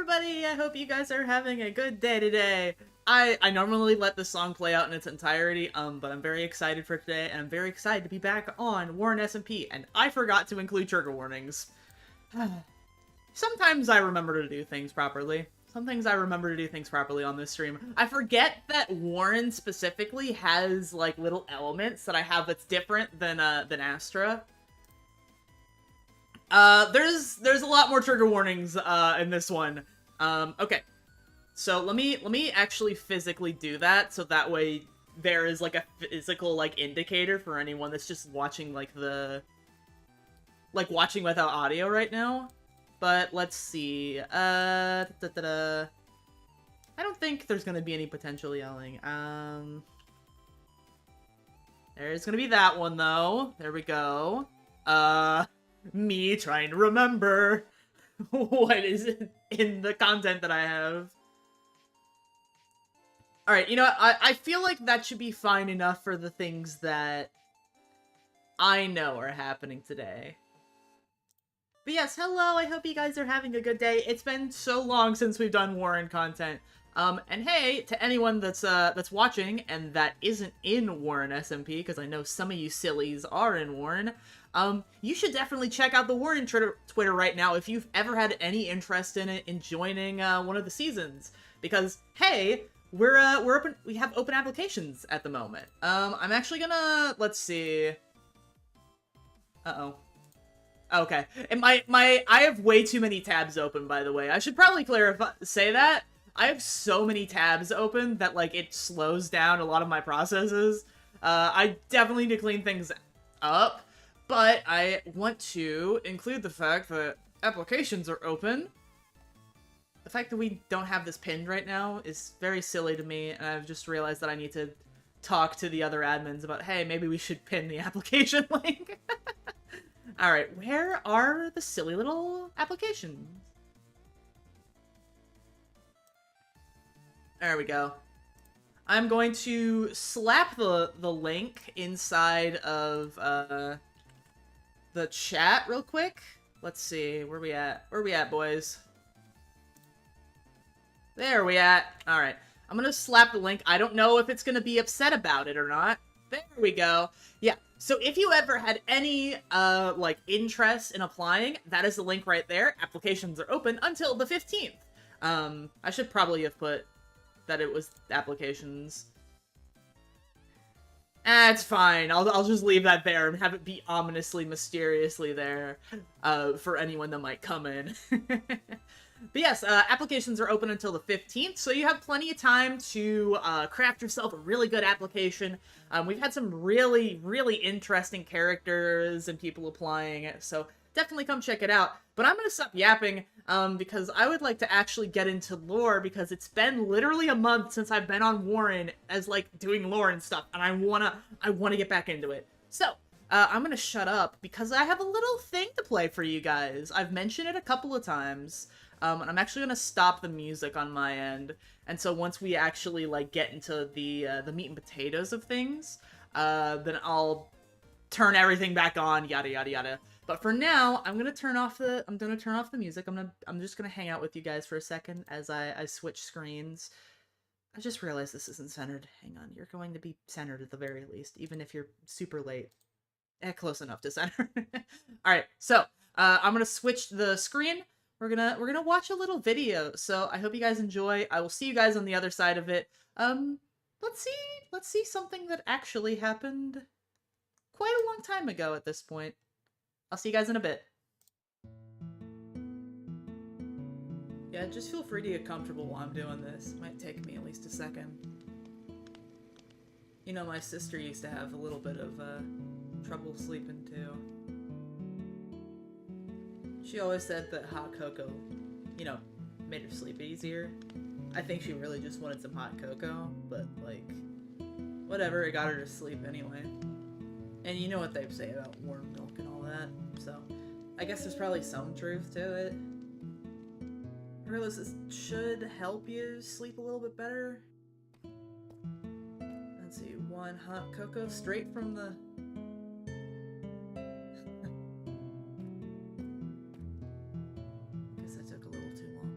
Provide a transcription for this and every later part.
everybody! I hope you guys are having a good day today. I normally let the song play out in its entirety, but I'm very excited for today, and I'm very excited to be back on WarrenSMP, and I forgot to include trigger warnings. Sometimes I remember to do things properly. Some things I remember to do things properly on this stream. I forget that Warren specifically has, like, little elements that I have that's different than Astra. There's a lot more trigger warnings, in this one. Okay. So let me actually physically do that, so that way there is, like, a physical, like, indicator for anyone that's just watching, like, watching without audio right now. But let's see, I don't think there's gonna be any potential yelling. There's gonna be that one, though. There we go. Me trying to remember what is in the content that I have. Alright, you know what? I feel like that should be fine enough for the things that I know are happening today. But yes, hello, I hope you guys are having a good day. It's been so long since we've done Warren content. And hey, to anyone that's watching and that isn't in WarrenSMP, because I know some of you sillies are in Warren, you should definitely check out the Warren Twitter right now if you've ever had any interest in it, in joining one of the seasons. Because, hey, we're open, we have open applications at the moment. I'm actually gonna, let's see. Uh-oh. Okay. And I have way too many tabs open, by the way. I should probably say that. I have so many tabs open that, like, it slows down a lot of my processes. I definitely need to clean things up, but I want to include the fact that applications are open. The fact that we don't have this pinned right now is very silly to me, and I've just realized that I need to talk to the other admins about, hey, maybe we should pin the application link. Alright, where are the silly little applications? There we go. I'm going to slap the link inside of the chat real quick. Let's see, where we at? Where we at, boys? There we at. Alright, I'm gonna slap the link. I don't know if it's gonna be upset about it or not. There we go. Yeah, so if you ever had any, like, interest in applying, that is the link right there. Applications are open until the 15th. I should probably have put that it was applications. It's fine. I'll just leave that there and have it be ominously, mysteriously there, for anyone that might come in. But yes, applications are open until the 15th, so you have plenty of time to craft yourself a really good application. We've had some really, really interesting characters and people applying, so definitely come check it out. But I'm gonna stop yapping, because I would like to actually get into lore, because it's been literally a month since I've been on Warren as, like, doing lore and stuff, and I wanna get back into it. So, I'm gonna shut up, because I have a little thing to play for you guys. I've mentioned it a couple of times. And I'm actually gonna stop the music on my end, and so once we actually, like, get into the meat and potatoes of things, then I'll turn everything back on, yada yada yada. But for now, I'm gonna turn off the music. I'm just gonna hang out with you guys for a second as I switch screens. I just realized this isn't centered. Hang on, you're going to be centered at the very least, even if you're super late. Close enough to center. All right, so I'm gonna switch the screen. We're gonna watch a little video, so I hope you guys enjoy. I will see you guys on the other side of it. Let's see something that actually happened quite a long time ago at this point. I'll see you guys in a bit. Yeah, just feel free to get comfortable while I'm doing this. It might take me at least a second. You know, my sister used to have a little bit of trouble sleeping too. She always said that hot cocoa, you know, made her sleep easier. I think she really just wanted some hot cocoa, but, like, whatever, it got her to sleep anyway. And you know what they say about warm milk and all that, so I guess there's probably some truth to it. I realize this should help you sleep a little bit better. Let's see, one hot cocoa straight from the... guess that took a little too long.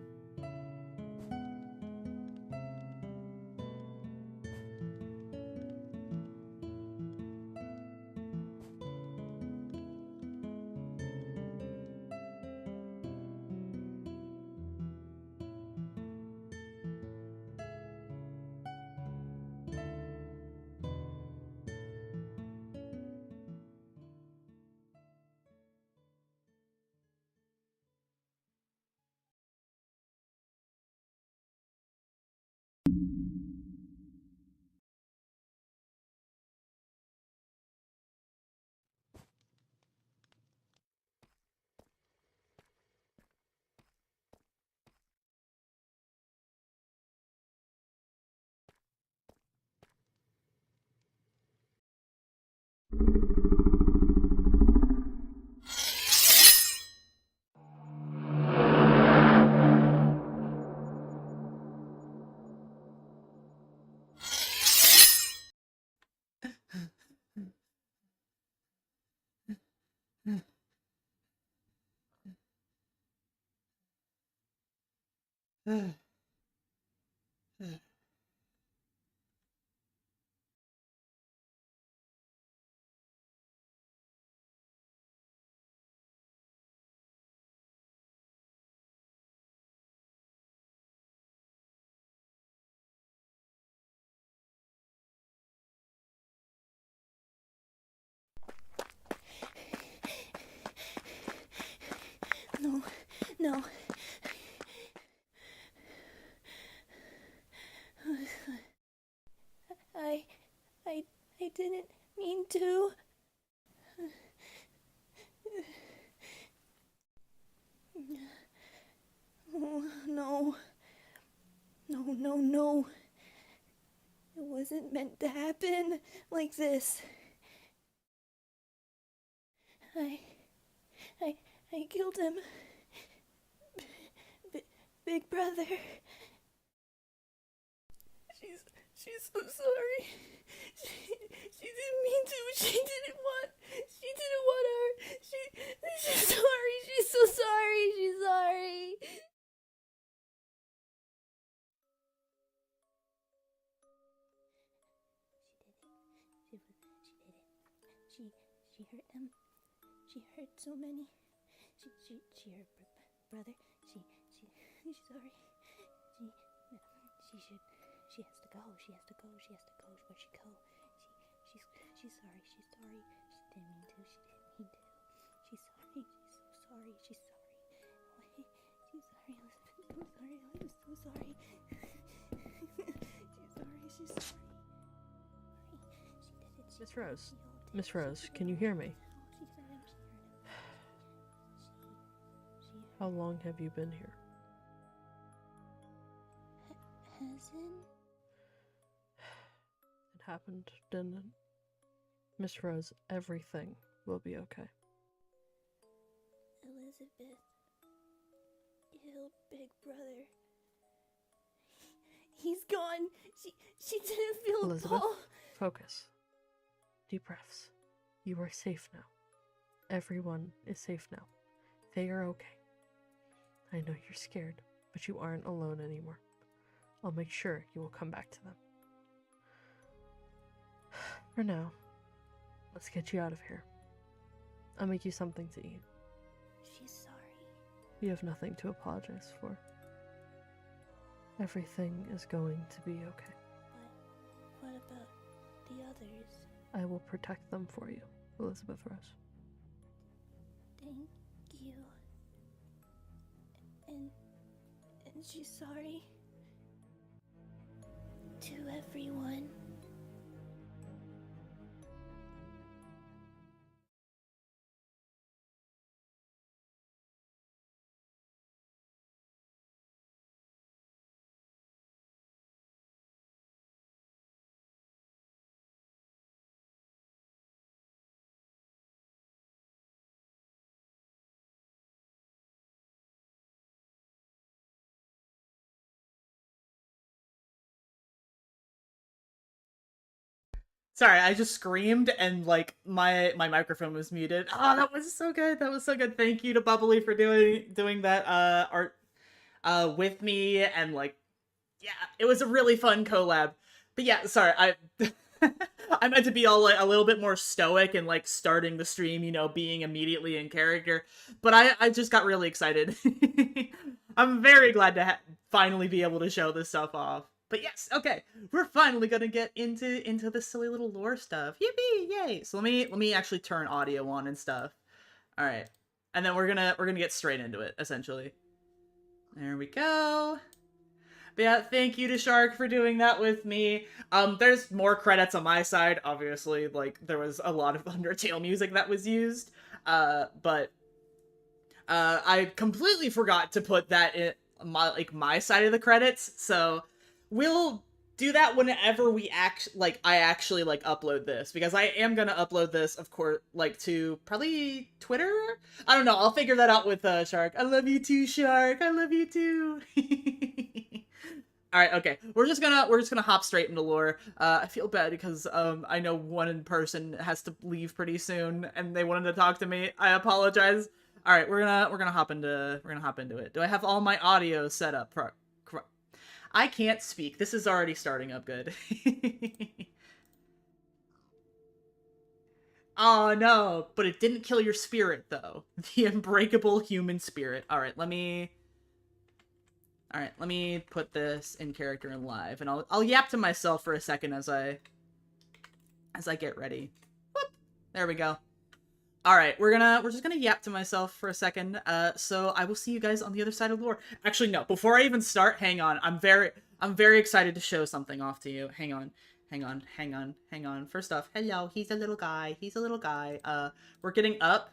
No, no. I didn't mean to. Oh, no. No. It wasn't meant to happen like this. I killed him. Big brother. She's so sorry. She didn't mean to. She didn't want her. She's sorry. She's so sorry. She's sorry. She hurt him. She hurt so many. She hurt brother. She's sorry. She has to go. Where'd she go? She's sorry. She didn't mean to. She's sorry. She's so sorry. Elizabeth. I'm so sorry. She's sorry. Miss Rose, can you hear me? How long have you been here? It happened, didn't it? Miss Rose, everything will be okay. Elizabeth killed Big Brother. He's gone. She didn't feel Elizabeth, Paul. Focus. Deep breaths. You are safe now. Everyone is safe now. They are okay. I know you're scared, but you aren't alone anymore. I'll make sure you will come back to them. For now, let's get you out of here. I'll make you something to eat. She's sorry. You have nothing to apologize for. Everything is going to be okay. But what about the others? I will protect them for you, Elizabeth Rose. Thank you. And she's sorry. To everyone. Sorry, I just screamed and like my microphone was muted. Oh, that was so good. That was so good. Thank you to Bubbly for doing that art with me, and like, yeah, it was a really fun collab. But yeah, sorry, I I meant to be all like a little bit more stoic and like starting the stream, you know, being immediately in character. But I just got really excited. I'm very glad to finally be able to show this stuff off. But yes, okay, we're finally gonna get into the silly little lore stuff. Yippee! Yay! So let me actually turn audio on and stuff. All right, and then we're gonna get straight into it. Essentially, there we go. But yeah, thank you to Shark for doing that with me. There's more credits on my side, obviously. Like there was a lot of Undertale music that was used, but I completely forgot to put that in my side of the credits. So we'll do that whenever I actually upload this, because I am gonna upload this, of course, like to probably Twitter. I don't know. I'll figure that out with Shark. I love you too, Shark. I love you too. All right, okay. We're just gonna hop straight into lore. I feel bad because I know one person has to leave pretty soon and they wanted to talk to me. I apologize. All right, we're gonna hop into it. Do I have all my audio set up I can't speak. This is already starting up good. Oh no, but it didn't kill your spirit though. The unbreakable human spirit. Alright, let me put this in character and live, and I'll yap to myself for a second as I get ready. Whoop. There we go. Alright, we're just gonna yap to myself for a second. So I will see you guys on the other side of the lore. Actually, no, before I even start, hang on. I'm very excited to show something off to you. Hang on. First off, hello, he's a little guy. We're getting up,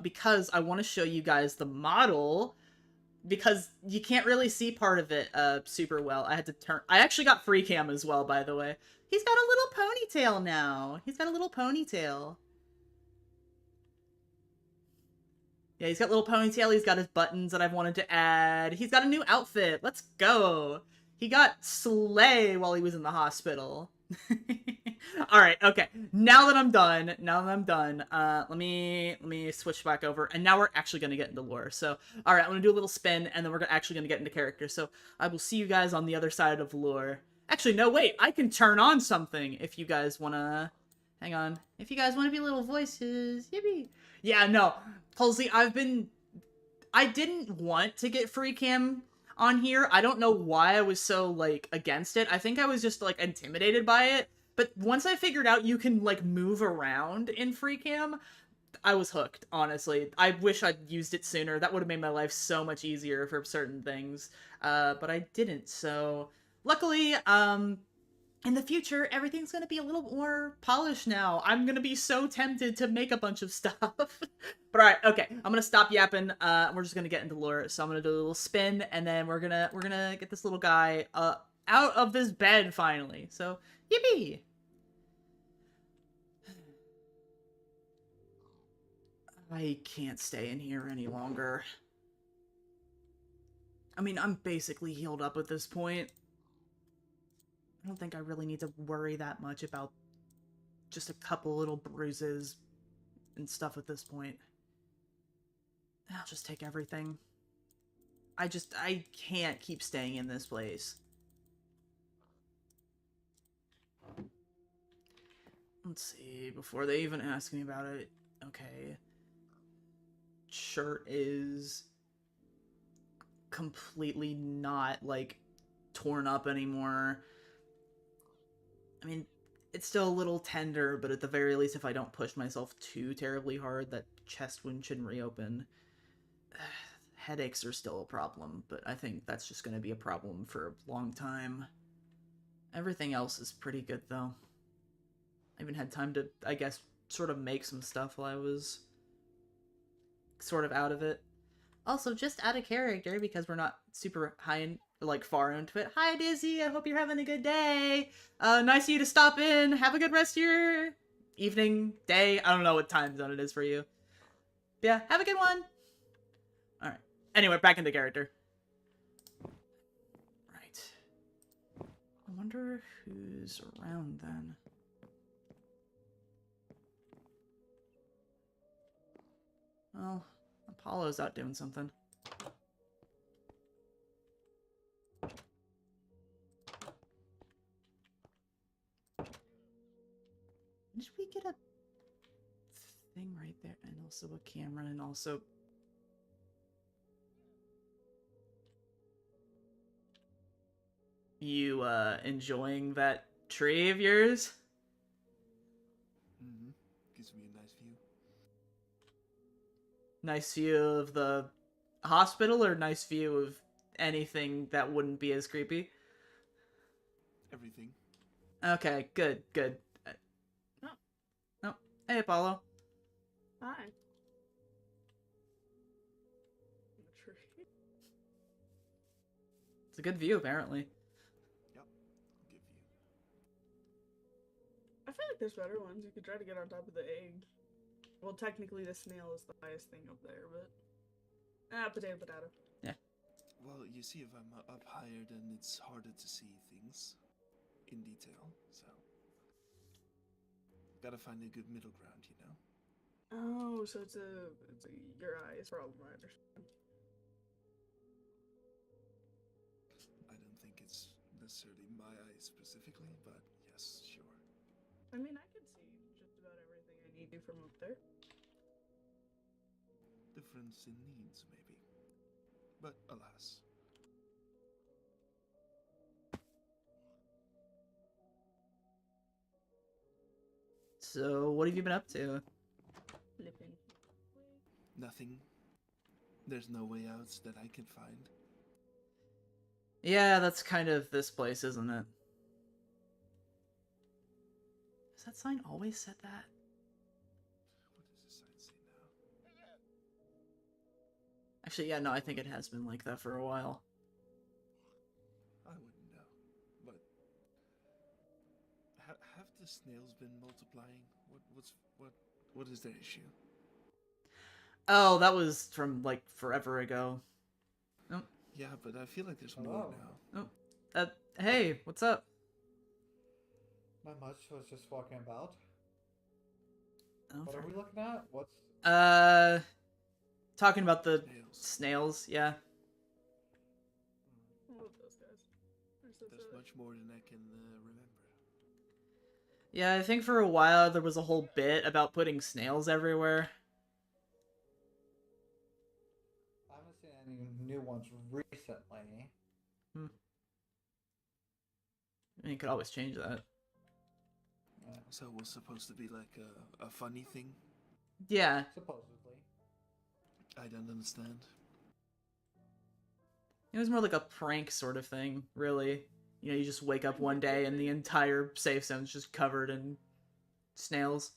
because I want to show you guys the model, because you can't really see part of it, super well. I actually got free cam as well, by the way. He's got a little ponytail now. Yeah, he's got a little ponytail. He's got his buttons that I've wanted to add. He's got a new outfit. Let's go. He got slay while he was in the hospital. Alright, okay. Now that I'm done, let me switch back over, and now we're actually gonna get into lore. So, alright, I'm gonna do a little spin, and then we're actually gonna get into character. So, I will see you guys on the other side of lore. Actually, no, wait, I can turn on something if you guys wanna... Hang on. If you guys wanna be little voices, yippee! Yeah, no, Halsey, I didn't want to get free cam on here. I don't know why I was so, like, against it. I think I was just, like, intimidated by it. But once I figured out you can, like, move around in free cam, I was hooked, honestly. I wish I'd used it sooner. That would have made my life so much easier for certain things. But I didn't, so... Luckily, in the future, everything's gonna be a little more polished now. I'm gonna be so tempted to make a bunch of stuff. But alright, okay. I'm gonna stop yapping. We're just gonna get into lore. So I'm gonna do a little spin, and then we're gonna get this little guy out of this bed finally. So, yippee! I can't stay in here any longer. I mean, I'm basically healed up at this point. I don't think I really need to worry that much about just a couple little bruises and stuff at this point. I'll just take everything. I can't keep staying in this place. Let's see, before they even ask me about it, okay. Shirt is completely not, like, torn up anymore. I mean, it's still a little tender, but at the very least, if I don't push myself too terribly hard, that chest wound shouldn't reopen. Headaches are still a problem, but I think that's just going to be a problem for a long time. Everything else is pretty good, though. I even had time to, I guess, sort of make some stuff while I was sort of out of it. Also, just out of character, because we're not super high in, like, far into it. Hi, Dizzy! I hope you're having a good day! Nice of you to stop in! Have a good rest of your evening, day. I don't know what time zone it is for you. But yeah, have a good one! Alright. Anyway, back into character. Right. I wonder who's around then. Well, Apollo's out doing something. Did we get a thing right there? And also a camera, and also... You, enjoying that tree of yours? Mm-hmm. Gives me a nice view. Nice view of the hospital, or nice view of anything that wouldn't be as creepy? Everything. Okay, good. Oh, hey, Apollo. Hi. It's a good view, apparently. Yep. Good view. I feel like there's better ones. You could try to get on top of the egg. Well, technically the snail is the highest thing up there, but... potato. Yeah. Well, you see, if I'm up higher, then it's harder to see things in detail, so... Gotta find a good middle ground, you know? Oh, so it's your eyes problem, I understand. I don't think it's necessarily my eyes specifically, but yes, sure. I mean, I can see just about everything I need to from up there. Difference in needs, maybe. But alas. So, what have you been up to? Flipping. Nothing. There's no way out that I can find. Yeah, that's kind of this place, isn't it? Has that sign always said that? What does the sign say now? Actually, yeah, no, I think it has been like that for a while. I wouldn't know. But have the snails been multiplying? What is their issue? Oh, that was from, like, forever ago. Oh, Yeah, but I feel like there's more now. hey, what's up? Not much. I was just walking about. Oh, What are we looking at? What's... Talking about the Snails. snails, yeah. I love those guys. They're so There's silly. much more than I can remember. Yeah, I think for a while there was a whole bit about putting snails everywhere. I haven't seen any new ones recently. I mean, you could always change that. Yeah, So it was supposed to be like a funny thing? Yeah, supposedly. I don't understand. it was more like a prank sort of thing, really. You know, you just wake up one day and the entire safe zone's just covered in snails.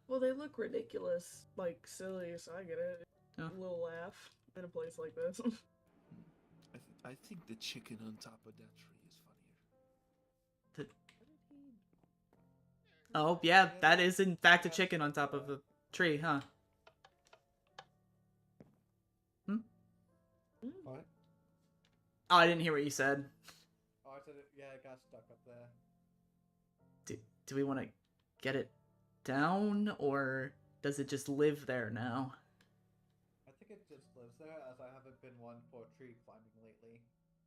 Well, they look ridiculous, like silly, so I get it. Oh. A little laugh in a place like this. I think the chicken on top of that tree is funnier. Oh, yeah, that is in fact a chicken on top of a tree, huh? What? Oh, I didn't hear what you said. Oh, I said it, yeah, it got stuck up there. Do we want to get it down, or does it just live there now? I think it just lives there, as I haven't been one for tree climbing lately.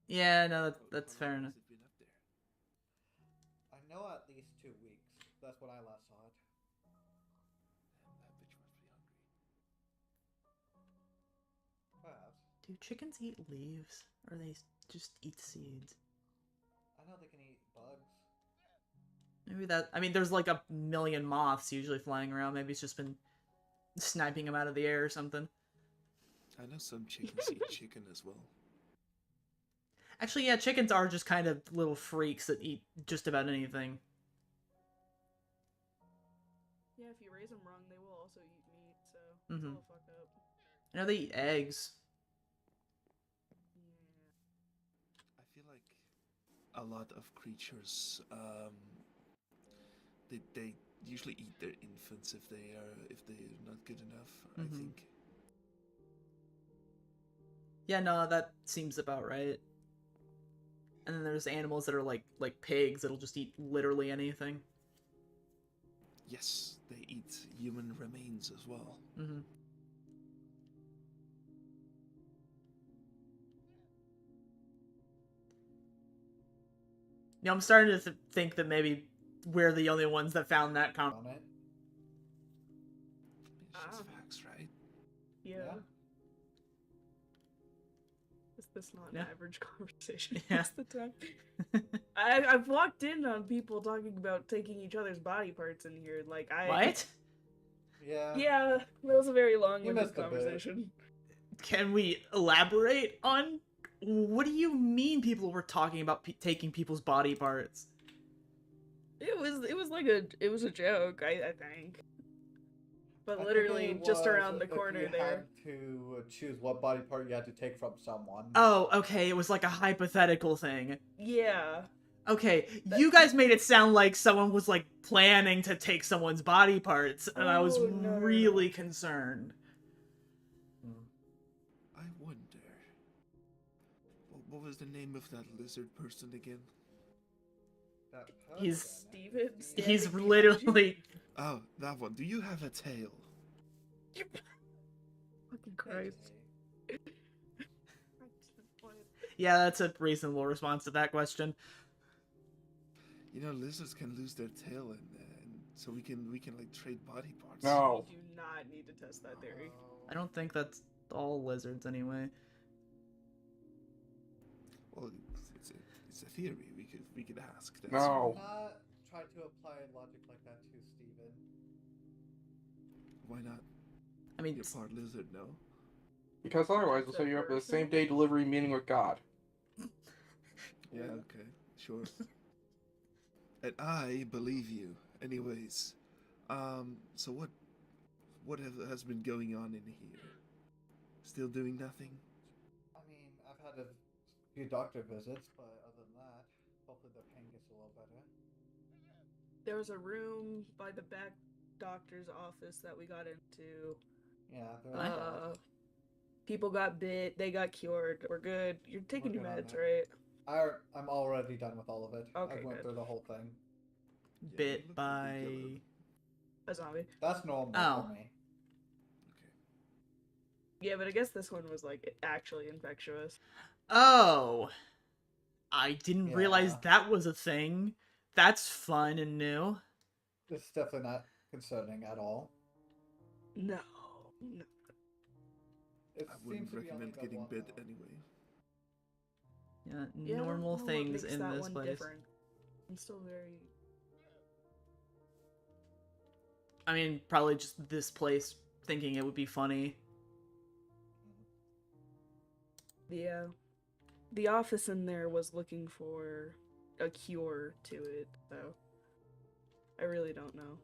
Yeah, no, How- that's how fair long enough. has it been up there? I know at least 2 weeks. That's when I last saw it. Damn, that bitch must be hungry. Perhaps. Do chickens eat leaves, or they just eat seeds? I know they can eat bugs. Maybe that. I mean, there's like a million moths usually flying around. Maybe it's just been sniping them out of the air or something. I know some chickens eat chicken as well. Actually, yeah, chickens are just kind of little freaks that eat just about anything. Yeah, if you raise them wrong, they will also eat meat, so it's Mhm. a little fucked up. I know they eat eggs. Yeah. I feel like a lot of creatures, they usually eat their infants if they're not good enough. I Mhm. think. Yeah, no, that seems about right. And then there's animals that are like pigs that'll just eat literally anything. Yes, they eat human remains as well. Mm-hmm. You know, I'm starting to think that maybe we're the only ones that found that On it. It's just Ah. facts, right? Yeah. Yeah. Is this not Yeah. an average conversation? Yeah. Most of the time. I've walked in on people talking about taking each other's body parts in here. Like What? Yeah. Yeah, that was a very long-winded missed a bit. conversation. Can we elaborate on what do you mean people were talking about taking people's body parts? It was a joke, I think. But I think literally it just was around the if corner you there. had to choose what body part you had to take from someone. Oh, okay, it was like a hypothetical thing. Yeah. Okay, you guys made it sound like someone was like planning to take someone's body parts, and I was Oh, no, no, really no. concerned. I wonder. What was the name of that lizard person again? That He's- person. Steven? He's standing literally Oh, that one. Do you have a tail? behind you. Fucking Christ. Yeah, that's a reasonable response to that question. You know, lizards can lose their tail, and so we can like trade body parts. No. You do not need to test that theory. Oh. I don't think that's all lizards anyway. Well, it's a theory. We could ask. That's No. Not try to apply logic like that to Steven. Why not? I mean, You're part lizard, no? Because otherwise we'll set you up with the same day delivery meeting with God. Yeah, okay, sure. And I believe you. Anyways, so what has been going on in here? Still doing nothing? I mean, I've had a few doctor visits, but other than that, hopefully the pain gets a little better. There was a room by the back doctor's office that we got into. Yeah, there was that. People got bit, they got cured. We're good. You're taking your Working on meds, it. right? I'm already done with all of it. Okay, I went good. through the whole thing. Yeah, you bit look by... pretty good. A zombie. That's normal Oh. for me. Yeah, but I guess this one was like actually infectious. Oh! I didn't realize Yeah. that was a thing. That's fun and new. It's definitely not concerning at all. No. No. It I seems wouldn't to be only recommend the getting one, bit though. anyway. Yeah, Yeah, I don't normal know what things makes in that this one place. different. I'm still very... I mean, probably just this place thinking it would be funny. Yeah. The office in there was looking for a cure to it, so I really don't know.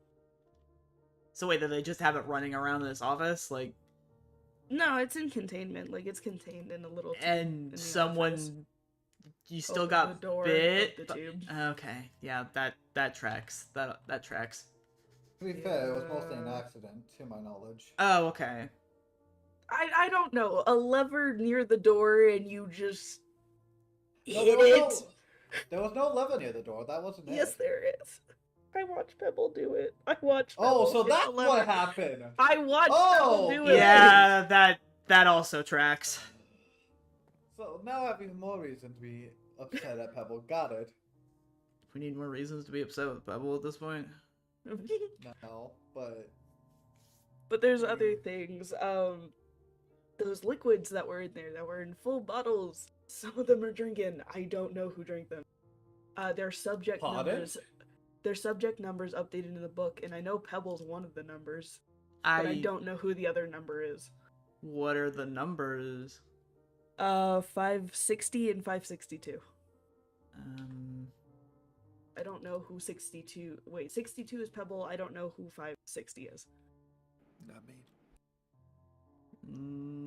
So wait, did they just have it running around this office? Like, No, it's in containment. Like, it's contained in a little tube in and the someone... office. You still Opened got the door bit? of the tube. Okay, yeah, that tracks. That tracks. To be fair, it was mostly an Yeah. accident, to my knowledge. Oh, okay. I don't know. A lever near the door and you just No, hit there it. was there was no lever near the door. That wasn't Yes, it. there is. I watched Pebble do it. I watched Pebble Oh, so hit the that's lever. what happened. I watched Oh, Pebble do it. Yeah, that also tracks. So now I have even more reason to be upset at Pebble. Got it. We need more reasons to be upset with Pebble at this point. No, but But there's other things. Those liquids that were in there that were in full bottles. Some of them are drinking. I don't know who drank them. Their subject Pardon? numbers. Their subject numbers updated in the book, and I know Pebble's one of the numbers, but I don't know who the other number is. What are the numbers? 560 and 562. I don't know who 62. Wait, 62 is Pebble. I don't know who 560 is. Not me.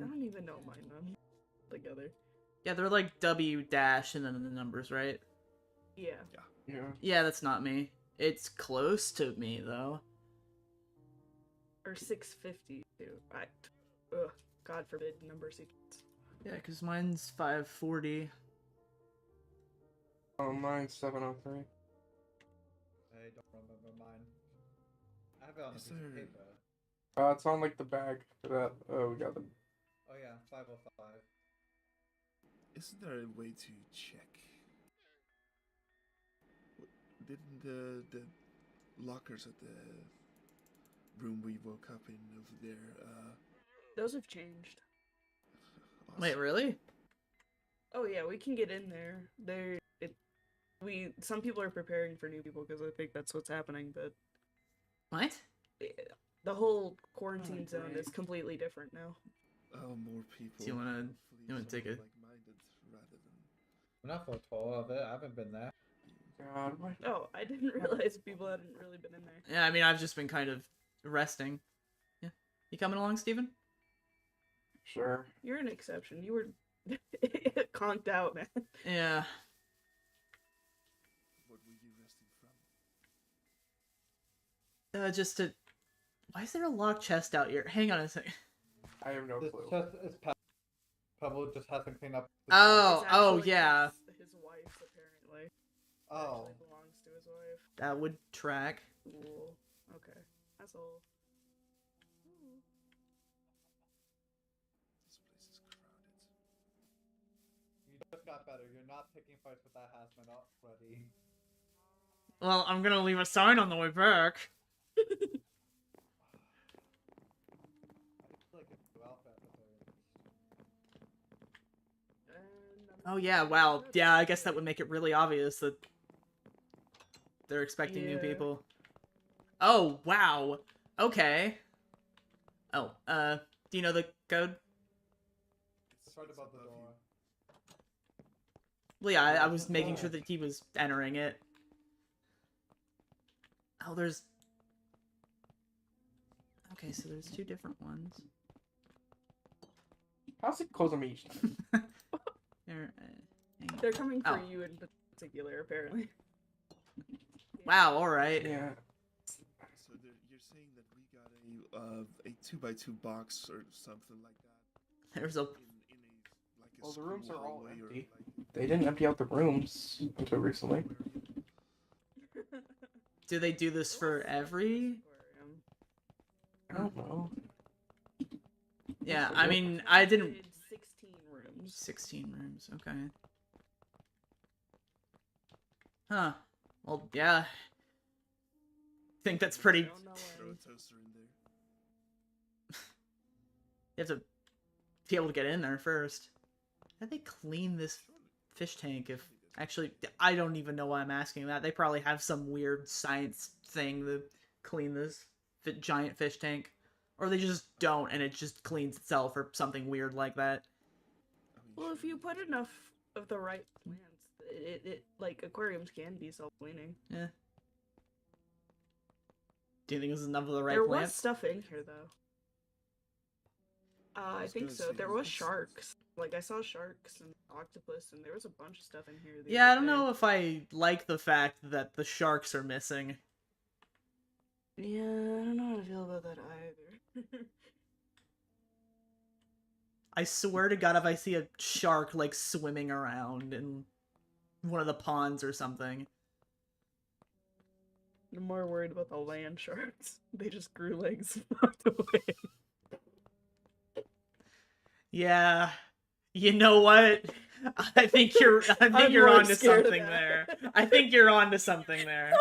I don't even know mine together. Yeah, they're like W dash and then the numbers, right? Yeah. Yeah. Yeah, that's not me. It's close to me though. Or 652. Ugh, God forbid number sequence. Yeah, because mine's 540. Oh, mine's 703. I don't remember mine. I have it on a Is piece of there- paper. It's on like the bag for that. Oh, we got the. Oh yeah, 505. Isn't there a way to check? Didn't the lockers at the room we woke up in over there? Those have changed. Wait, really? Oh yeah, we can get in there. Some people are preparing for new people because I think that's what's happening, but What? the whole quarantine zone great. is completely different now. Oh, more people. Do you wanna- Hopefully you wanna take someone a- like-minded rather than I'm not for a tour of it. I haven't been there. God, what? Oh, I didn't realize people hadn't really been in there. Yeah, I mean, I've just been kind of resting. Yeah. You coming along, Steven? Sure. You're an exception. You were conked out, man. Yeah. what were you resting from? Just to... Why is there a locked chest out here? Hang on a second. I have no This clue. chest is Pebble just hasn't cleaned up. the Oh, It's oh, actually yeah. His wife's apparently. It Oh. actually belongs to his wife. That would track. Cool. Okay. That's all. This place is crowded. You just got that better. You're not picking fights with that hazmat already. Well, I'm gonna leave a sign on the way back. I feel like it's new outfit at the very least. Oh yeah, wow. Yeah, I guess that would make it really obvious that they're expecting new Yeah. people. Oh, wow. Okay. Oh, do you know the code? It's right above the door. Well, yeah, I was making sure that he was entering it. Oh, there's... Okay, so there's 2 different ones. How's it close on me each time? Here, They're coming for Oh. you in particular, apparently. Wow, alright. Yeah. So you're saying that we got a 2x2 box or something like that There's a... in a like a Well, the rooms school are all hallway or, empty. like, They didn't empty out the rooms until recently. Do they do this for every... I don't know. Yeah, I mean, I didn't... 16 rooms. 16 rooms, okay. Huh. Well, yeah. Think that's pretty... Don't know throw when. a toaster in there. You have to be able to get in there first. How do they clean this fish tank if... Actually, I don't even know why I'm asking that. They probably have some weird science thing to clean this giant fish tank. Or they just don't, and it just cleans itself or something weird like that. I mean, Well, if you put surely enough of the right plants, it like aquariums can be self-cleaning. Yeah. Do you think this is enough of the right There plants? was stuff in here though. I was think gonna so. say, There you was could- sharks. Like I saw sharks and octopus, and there was a bunch of stuff in here. the Yeah, I other don't day. know if I like the fact that the sharks are missing. Yeah, I don't know how to feel about that either. I swear to God, if I see a shark, like, swimming around in one of the ponds or something. I'm more worried about the land sharks. They just grew legs and walked away. Yeah. You know what? I think you're I'm you're more onto scared of something that. there. I think you're onto something there. I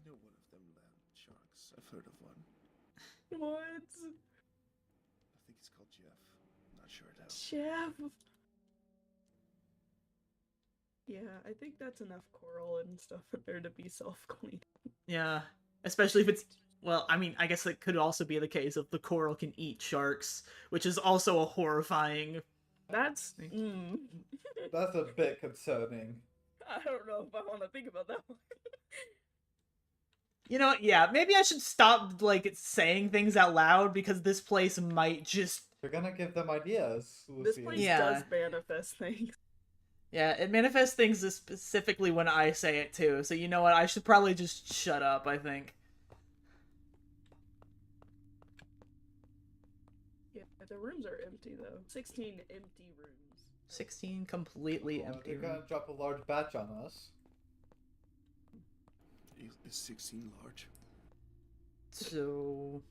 know one of them land sharks. I've heard of one. What? I think it's called Jeff. Not sure though. Jeff. Yeah, I think that's enough coral and stuff in there to be self-cleaning. Yeah. Especially if it's well, I mean, I guess it could also be the case if the coral can eat sharks, which is also a horrifying. That's. That's a bit concerning. I don't know if I want to think about that one. You know what? Yeah, maybe I should stop like saying things out loud because this place might just You're gonna give them ideas, This Lucian. place Yeah. does manifest things. yeah, it manifests things specifically when I say it too. So you know what? I should probably just shut up, I think. Yeah, the rooms are empty though. 16 empty rooms. 16 completely empty. They're gonna rooms. drop a large batch on us. Is 16 large? So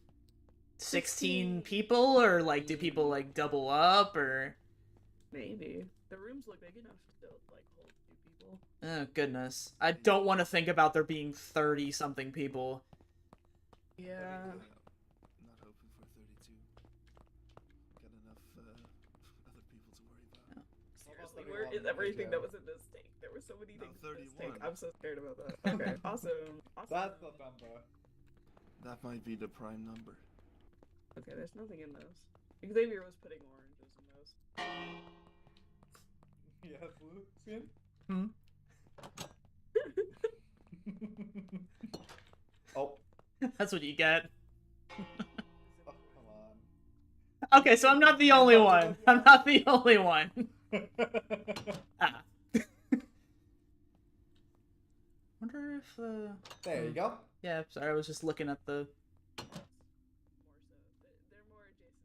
16 people, or like do people like double up, or Maybe. The rooms look big enough to like hold 2 people. oh goodness. I don't want to think about there being 30 something people. Yeah. Not hoping for 32. Got enough other people to worry about. Seriously, 31 where is would everything be that good. was in this tank? There were so many No, things in this tank. 31. I'm so scared about that. Okay, awesome. Awesome. That's the number. That might be the prime number. Okay, there's nothing in those. Xavier was putting oranges in those. Yes, Lucian? Hmm? Oh. That's what you get. Oh, come on. Okay, so I'm not the only one. I'm not the only one. Ah. Wonder if There you go. yeah, sorry, I was just looking at the More so. They're more adjacent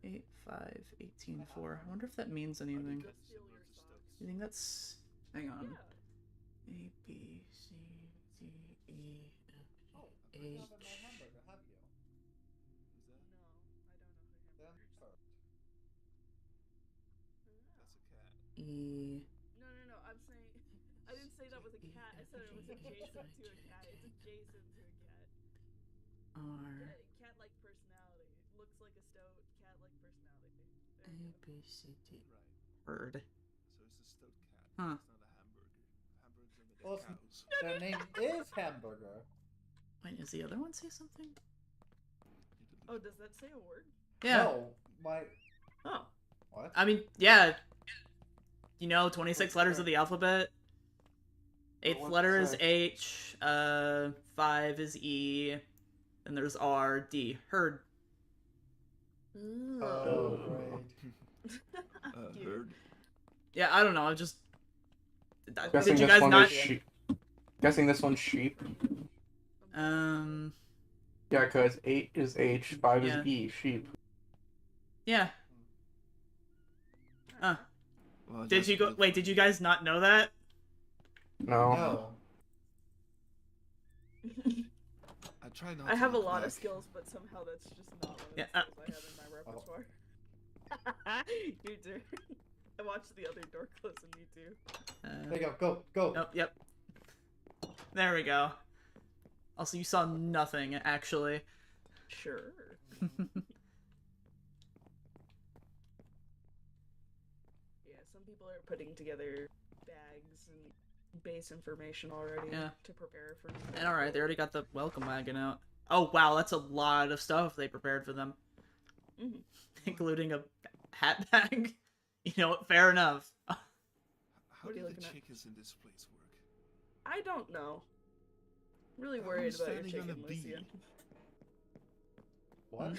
to that person. 8, 5, 18, 4. I wonder if that means anything. Go steal your socks. You think that's hang on. Yeah. A B C D E Oh, F you G have H. a hamburger, have you? No, I don't know who him Then is. first. E No. I'm saying I didn't say that was a cat. I said it was adjacent to a cat. It's adjacent to a cat. R Cat-like personality. Looks like a stoat. Cat-like personality. A There you go. B C D. Right. Bird. So it's a stoat cat. Huh. It's not a hamburger. Hamburgers are made Well, of cows. their name is Hamburger. Wait, does the other one say something? Oh, does that say a word? Yeah. No, my. Oh. What? I mean, yeah. You know, 26 letters of the alphabet. Eighth what's letter it is say? H. 5 is E. Then there's R. D. Herd. Oh, great. Herd. Yeah, I don't know. I just. Guessing Did you this guys one not? is sheep. Guessing this one's sheep. Yeah, because 8 is H, 5 Yeah. is E, sheep. Yeah. Huh. Well, Did that's you go? good. Wait, did you guys not know that? No. No. I try not. I to have a look lot back. of skills, but somehow that's just not one of the Yeah, skills I have in my repertoire. You too. I watched the other door close on you too. There you go. Go. Nope, yep. There we go. Also, you saw nothing, actually. Sure. Yeah, some people are putting together bags and base information already Yeah. to prepare for. And alright, they already got the welcome wagon out. Oh, wow, that's a lot of stuff they prepared for them. Mhm. Including a hat bag. You know what? Fair enough. How What are do you the looking at? chickens in this place work? I don't know. Really I worried was about your standing on a chicken, bee. Lucian. What? Hmm?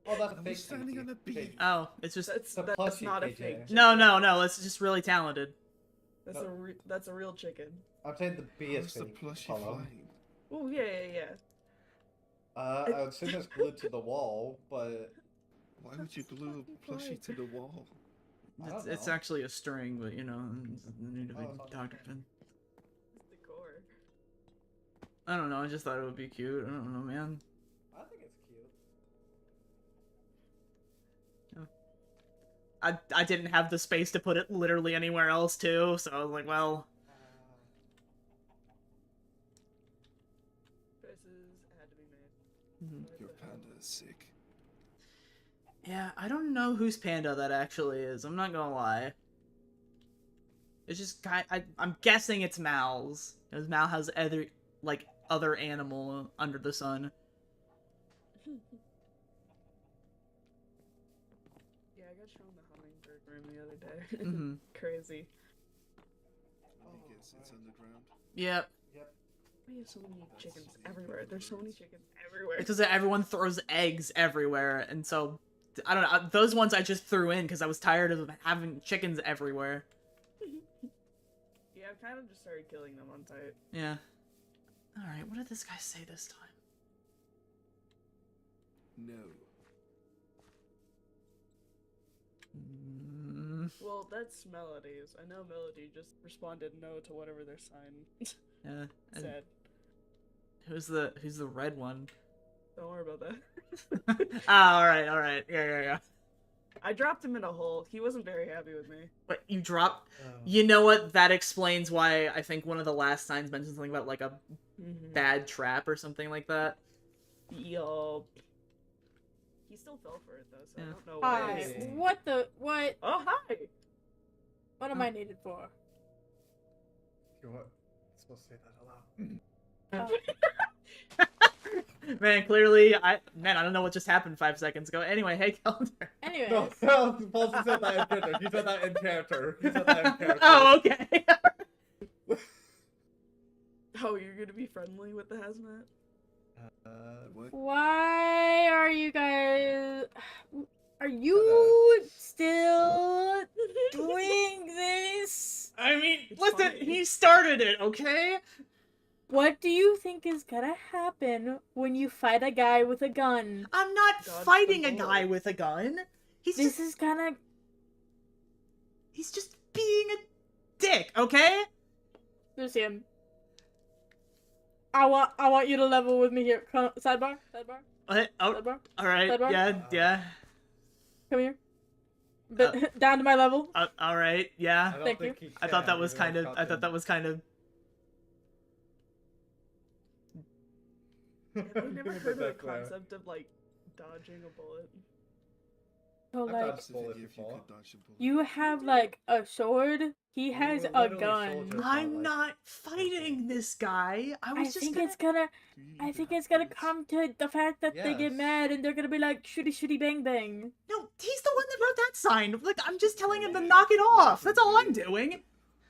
Oh, that's a I fake was standing on a bee. Fake. Oh, it's just... That's The that's plushie, not a PJ. fake. Chicken. No, it's just really talented. That's a real chicken. I'm saying the bee is How's the fake. plushie Apollo. flying? Oh yeah. I would assume it's glued to the wall, but Why would you glue a plushie to the wall? I don't It's know. actually a string, but you know, need to be Oh, it's on the doctor string. pin. It's decor. I don't know, I just thought it would be cute. I don't know, man. I think it's cute. I didn't have the space to put it literally anywhere else, too, so I was like, well... Choices had to be made. mhm. What Your the hell? panda is sick. Yeah, I don't know whose panda that actually is, I'm not gonna lie. It's just I'm guessing it's Mal's. Because Mal has other animal under the sun. Yeah, I got shown the hummingbird room the other day. Mm-hmm. Crazy. I guess it's underground. Yep. Yep. We have so many chickens everywhere. There's so many chickens everywhere. Because everyone throws eggs everywhere, and so... I don't know, those ones I just threw in because I was tired of having chickens everywhere. Yeah, I've kind of just started killing them on sight. Yeah. Alright, what did this guy say this time? No. Well, that's Melody's. I know Melody just responded no to whatever their sign Yeah. And said. who's the red one? Don't worry about that. Ah, alright. Yeah. I dropped him in a hole. He wasn't very happy with me. But you dropped... Oh. You know what? That explains why I think one of the last signs mentioned something about, like, a Mm-hmm. bad trap or something like that. Yup. He still fell for it though, so Yeah. I don't know Hi. why. Hey. What? Oh, hi! What am I needed for? You're supposed to say that out loud. Man, clearly, I don't know what just happened 5 seconds ago. Anyway, hey, Calendar. Anyways. No, Paul said that in character. He said that in character. He said that in character. Oh, okay. Oh, you're gonna be friendly with the hazmat? What? Why are you guys... Are you still doing this? I mean, It's listen, funny. he started it, okay? What do you think is gonna happen when you fight a guy with a gun? I'm not Dodge the fighting a bullet. guy with a gun. He's This just is gonna... he's just being a dick, okay? Lucian. I want you to level with me here. Come, sidebar? What? Oh, Sidebar? all right. Sidebar? Yeah. Come here. but down to my level. All right, yeah. don't Thank think you. he I thought that can, was even kind though of. it's I thought that was kind of. I've never heard of the concept of like dodging a bullet. So I've like, dodged bullet If you before. could dodge a bullet. you have like a sword. He We has were a literally gun. soldiers. I'm like, not fighting this guy. I was I just think gonna. it's gonna. Do you I even think have it's gonna bullets? come to the fact that they get Yes. mad and they're gonna be like shooty shooty bang bang. No, he's the one that wrote that sign. Like, I'm just telling him to knock it off. That's all I'm doing.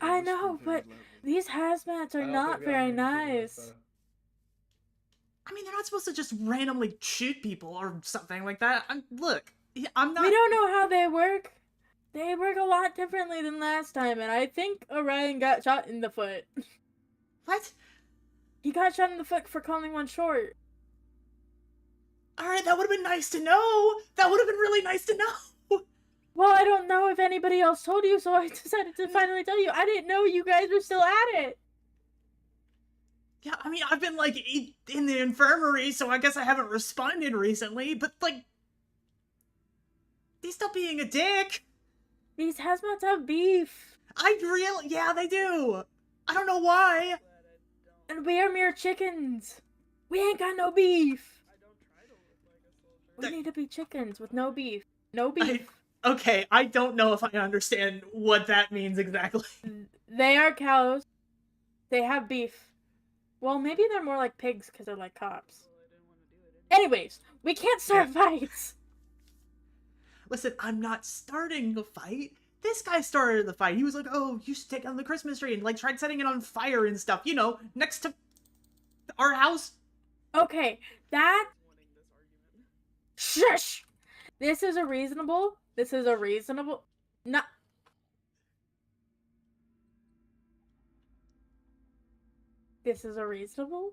I whisper know, very but loudly. these hazmats are not very nice. I mean, they're not supposed to just randomly shoot people or something like that. Look, I'm not. We don't know how they work. They work a lot differently than last time, and I think Orion got shot in the foot. What? He got shot in the foot for calling one short. Alright, that would have been nice to know. That would have been really nice to know. Well, I don't know if anybody else told you, so I decided to finally tell you. I didn't know you guys were still at it. Yeah, I mean, I've been, like, in the infirmary, so I guess I haven't responded recently, but, like, he's still being a dick. These hazmats have beef. Yeah, they do. I don't know why. And we are mere chickens. We ain't got no beef. We need to be chickens with no beef. No beef. Okay, I don't know if I understand what that means exactly. They are cows. They have beef. Well, maybe they're more like pigs because they're like cops. Anyways, we can't start fights. Listen, I'm not starting a fight. This guy started the fight. He was like, oh, you should take down the Christmas tree, and, like, tried setting it on fire and stuff, you know, next to our house. Okay, that... Shush! This is a reasonable... No... This is a reasonable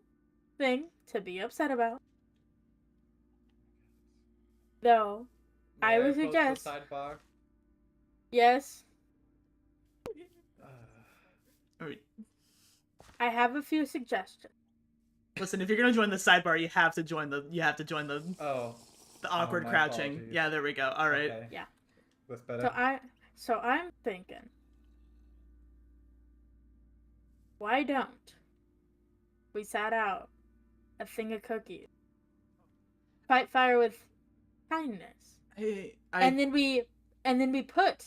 thing to be upset about. Though, I would suggest... Sidebar. Yes, Alright. I have a few suggestions. Listen, if you're gonna join the sidebar, you have to join the Oh. the awkward my crouching. apologies. Yeah, there we go. All right. Okay. Yeah. That's better. So I'm thinking, why don't we set out a thing of cookies, fight fire with kindness, and then we put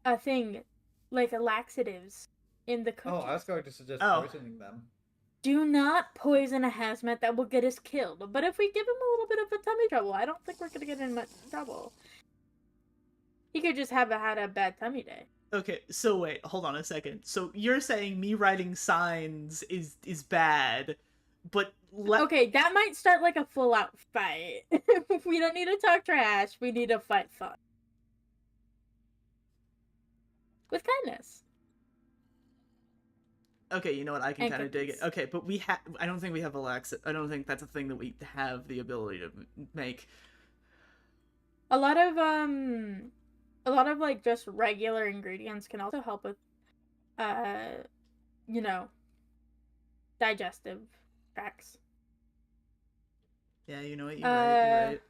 a thing like a laxatives in the cookies. Oh, I was going to suggest Oh. poisoning them. Do not poison a hazmat that will get us killed. But if we give him a little bit of a tummy trouble, I don't think we're gonna get in much trouble. He could just have had a bad tummy day. Okay, so wait, hold on a second. So you're saying me writing signs is bad, but Okay, that might start like a full-out fight. We don't need to talk trash. We need to fight fun. With kindness. Okay, you know what? I can And kind of dig it. cookies. Okay, but I don't think we have I don't think that's a thing that we have the ability to make. A lot of like just regular ingredients can also help with you know, digestive tracts. Yeah, you know what? You're right. You're right.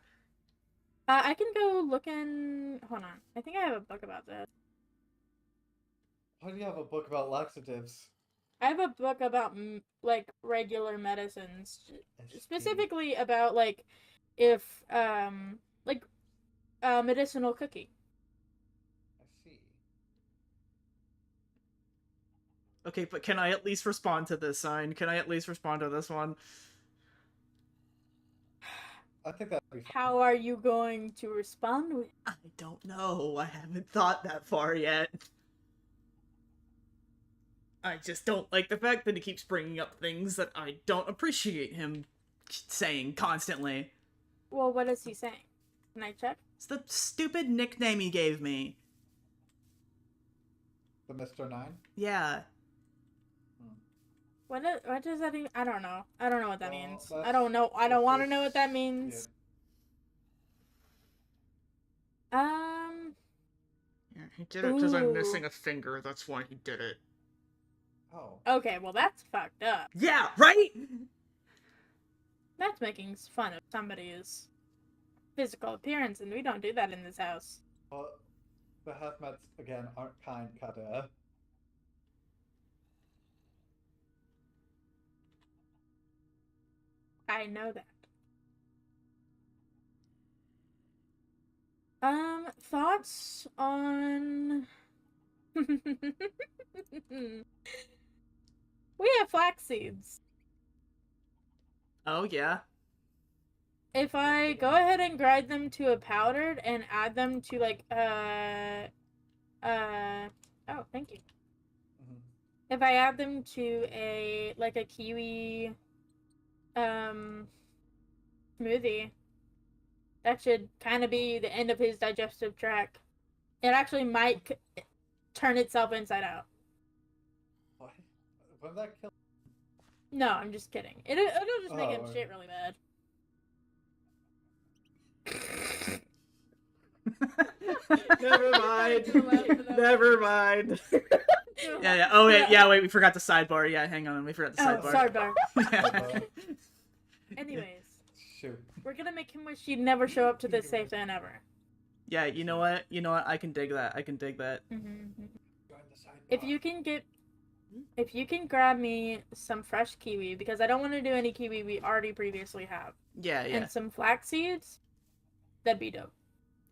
I can go looking. Hold on. I think I have a book about this. Why do you have a book about laxatives? I have a book about like regular medicines, specifically about like if medicinal cooking. I see. Okay, but can I at least respond to this sign? Can I at least respond to this one? I think that'd be fine. How are you going to respond with? I don't know. I haven't thought that far yet. I just don't like the fact that he keeps bringing up things that I don't appreciate him saying constantly. Well, what is he saying? Can I check? It's the stupid nickname he gave me. The Mr. 9? Yeah. What does that even? I don't know. I don't know what that Well, means. that's- I don't know. I don't want to know what that means. Yeah, he did it because I'm Ooh. missing a finger. That's why he did it. Oh. Okay, well that's fucked up. Yeah, right? That's making fun of somebody's physical appearance, and we don't do that in this house. But the hazmats again aren't kind, kinda. I know that. Thoughts on... We have flax seeds. Oh, yeah. If I go ahead and grind them to a powder and add them to like oh, thank you. Mhm. If I add them to a like a kiwi smoothie, that should kind of be the end of his digestive tract. It actually might turn itself inside out. What? Wouldn't that kill? No, I'm just kidding. It'll just make him Oh. shit really bad. Never mind. Gonna laugh for that Never mind. Yeah. Oh, wait. Yeah, wait. We forgot the sidebar. Yeah, hang on. We forgot the Oh, sidebar. sorry, bar. Yeah. Anyways, Shoot. we're gonna make him wish he'd never show up to this safe zone ever. Yeah, you know what? You know what? I can dig that. I can dig that. Mm-hmm. Join the sidebar. If you can grab me some fresh kiwi, because I don't want to do any kiwi we already previously have, Yeah, yeah. and some flax seeds, that'd be dope.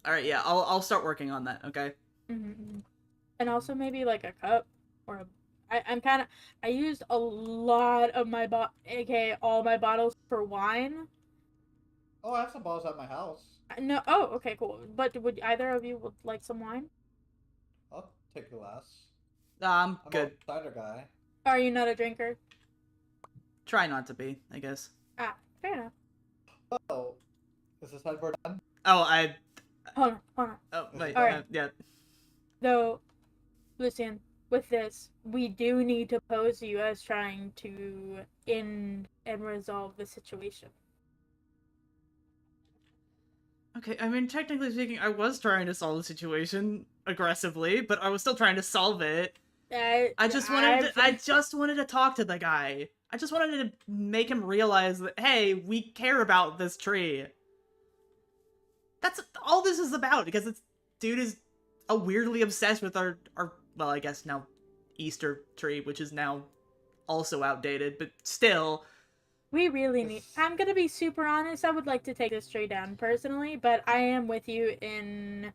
All right, yeah. I'll start working on that. Okay. Mm-hmm. And also maybe like a cup or a. I used a lot of my aka all my bottles for wine. Oh, I have some balls at my house. No, oh, okay, cool. But would either of you would like some wine? I'll take a glass. I'm I'm good. a cider guy. Are you not a drinker? Try not to be, I guess. Ah, fair enough. Oh, is the sideboard done? Oh, Hold on. Oh, wait. All right. Yeah. Though, Lucian, with this, we do need to pose you as trying to end and resolve the situation. Okay, I mean, technically speaking, I was trying to solve the situation aggressively, but I was still trying to solve it. I just wanted to talk to the guy. I just wanted to make him realize that, hey, we care about this tree. That's all this is about, because this dude is weirdly obsessed with our, well, I guess now Easter tree, which is now also outdated, but still. We really need... I'm gonna be super honest, I would like to take this tree down personally, but I am with you in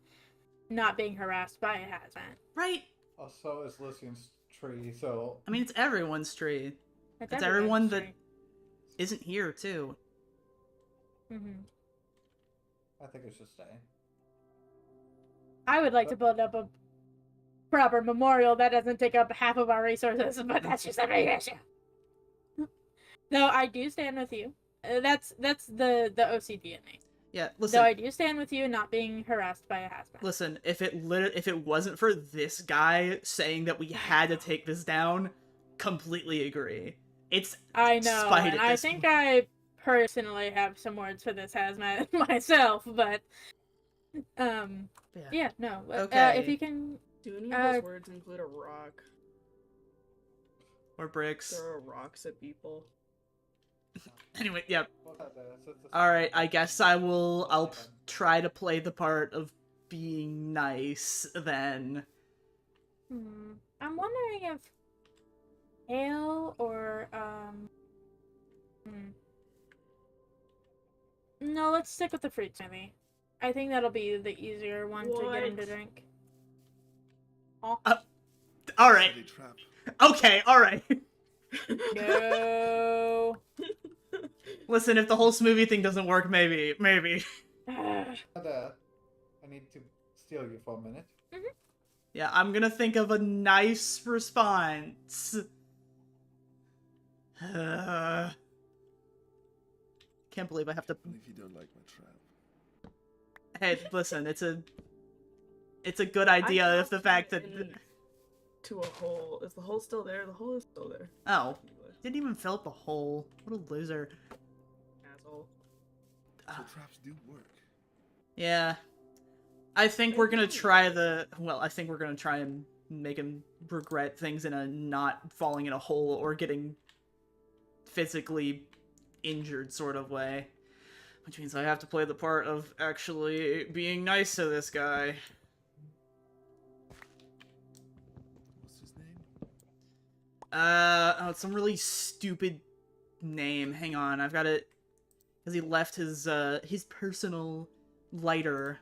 not being harassed by a hazmat. Right? Also, is Lucian's tree, so... I mean, it's everyone's tree. It's It's everyone's everyone that tree. isn't here, too. Mm-hmm. I think it should stay. I would like to build up a proper memorial that doesn't take up half of our resources, but that's just a big issue. No, I do stand with you. That's the OCD in me. Yeah, So listen. I do stand with you not being harassed by a hazmat. Listen, if it wasn't for this guy saying that we had to take this down, completely agree. It's I know, spite and at I this think point. I personally have some words for this hazmat myself, but yeah, no. Okay. If you can, Do any of those words include a rock? Or bricks. Throw rocks at people? Anyway, yeah. So Alright, I guess I'll try to play the part of being nice, then. I'm wondering if ale or no, let's stick with the fruit smoothie. I think that'll be the easier one to get him to What? drink. Oh. Alright. Silly trap. Okay, alright. No. Listen, if the whole smoothie thing doesn't work, maybe. I need to steal you for a minute. Yeah, I'm gonna think of a nice response. Can't believe I have to... And if you don't like my trap. Hey, listen, it's a good idea if the fact that... To a hole. Is the hole still there? The hole is still there. Oh. Didn't even fill up the hole. What a loser. Asshole. So traps do work. Yeah. I think we're gonna try I think we're gonna try and make him regret things in a not falling in a hole or getting physically injured sort of way. Which means I have to play the part of actually being nice to this guy. Oh, it's some really stupid name. Hang on, I've got it. Because he left his personal lighter.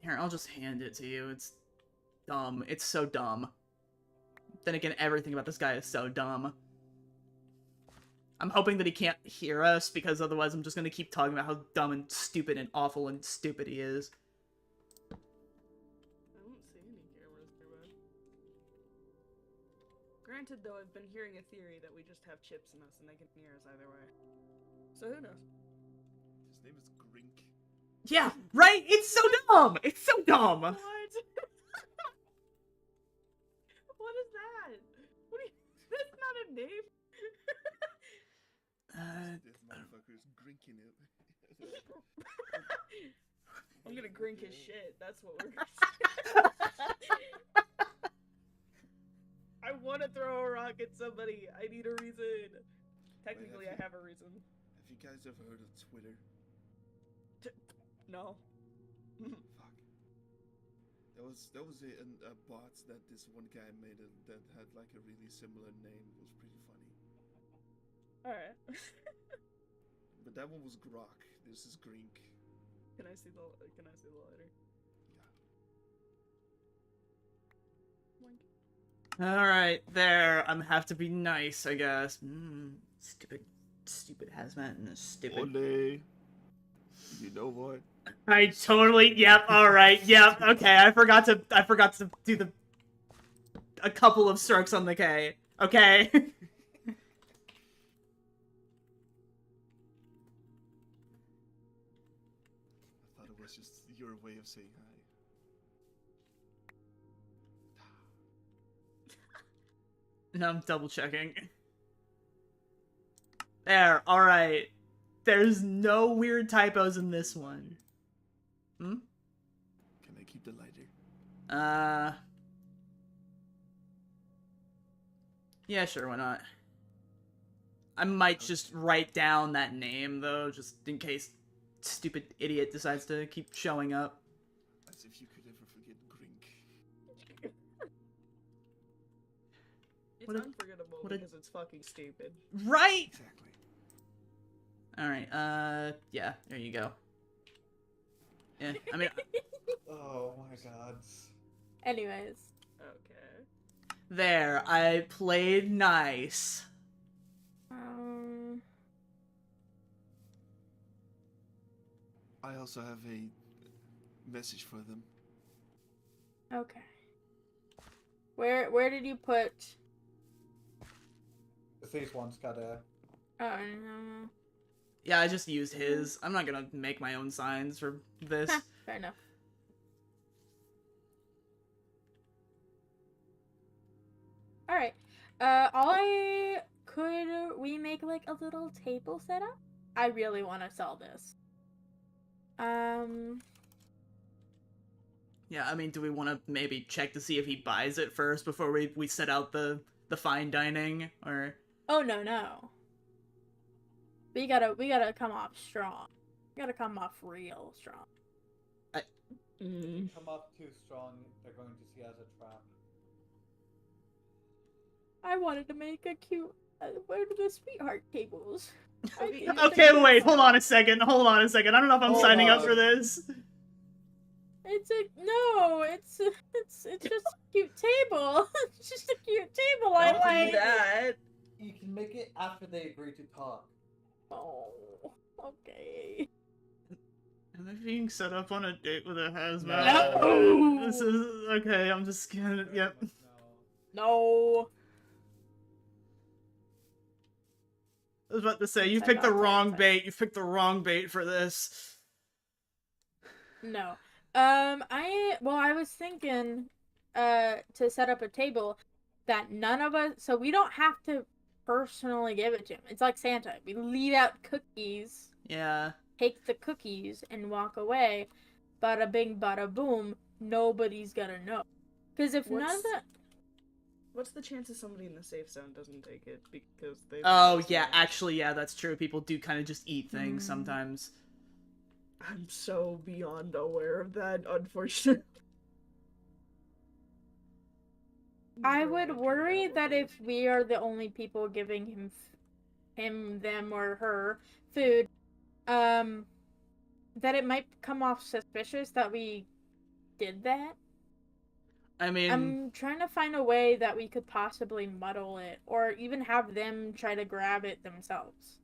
Here, I'll just hand it to you. It's dumb. It's so dumb. Then again, everything about this guy is so dumb. I'm hoping that he can't hear us, because otherwise I'm just gonna keep talking about how dumb and stupid and awful and stupid he is. I don't see any cameras nearby. Granted, though, I've been hearing a theory that we just have chips in us and they can hear us either way. So who knows? His name is Grink. Yeah, right? It's so dumb! It's so dumb! What? What is that? What do you... That's not a name. This motherfucker's grinking it. I'm gonna grink his shit. That's what we're gonna say. I want to throw a rock at somebody. I need a reason. Technically, I have a reason. Have you guys ever heard of Twitter? No. Fuck. There was a bot that this one guy made that had like a really similar name. It was pretty funny. Alright. But that one was Grok. This is Grink. Can I see the letter? Yeah. Alright, there. I'm have to be nice, I guess. Stupid hazmat and stupid... Ole. You know what? I totally... Yep, alright, yep, okay, I forgot to do a couple of strokes on the K. Okay. I thought it was just your way of saying hi. No, I'm double checking. There, alright. There's no weird typos in this one. Hmm? Can I keep the lighter? Yeah, sure, why not? I might just write down that name, though, just in case stupid idiot decides to keep showing up. As if you could ever forget Grink. It's What a- unforgettable what a- because it's fucking stupid. Right? Exactly. Alright, yeah, there you go. Yeah, I mean, Oh my god. Anyways. Okay. there, I played nice. I also have a message for them. Okay. Where did you put? These ones gotta. Oh no. Yeah, I just used his. I'm not gonna make my own signs for this. Fair enough. All right. Could we make like a little table setup? I really want to sell this. Yeah, I mean, do we want to maybe check to see if he buys it first before we set out the fine dining, or? Oh no. We gotta come off strong. We gotta come off real strong. Come off too strong, they're going to see as a trap. I wanted to make a cute. Where are the sweetheart tables? Okay, wait, hold on a second. I don't know if I'm Hold signing up on. for this. It's just a cute table. It's just a cute table. I Don't do like. that. You can make it after they agree to talk. Oh, okay. Am I being set up on a date with a hazmat? No. This is okay. I'm just gonna. Yep. No. I was about to say you Inside picked the outside, wrong inside. bait. You picked the wrong bait for this. No. I was thinking, to set up a table that none of us. So we don't have to personally give it to him. It's like Santa. We leave out cookies. Yeah. Take the cookies and walk away. Bada bing, bada boom. Nobody's gonna know. Because if none of the. What's the chances somebody in the safe zone doesn't take it because they? Oh yeah, actually yeah, that's true. People do kind of just eat things sometimes. I'm so beyond aware of that, unfortunately. I would worry that if we are the only people giving him, them, or her food, that it might come off suspicious that we did that. I mean, I'm trying to find a way that we could possibly muddle it, or even have them try to grab it themselves.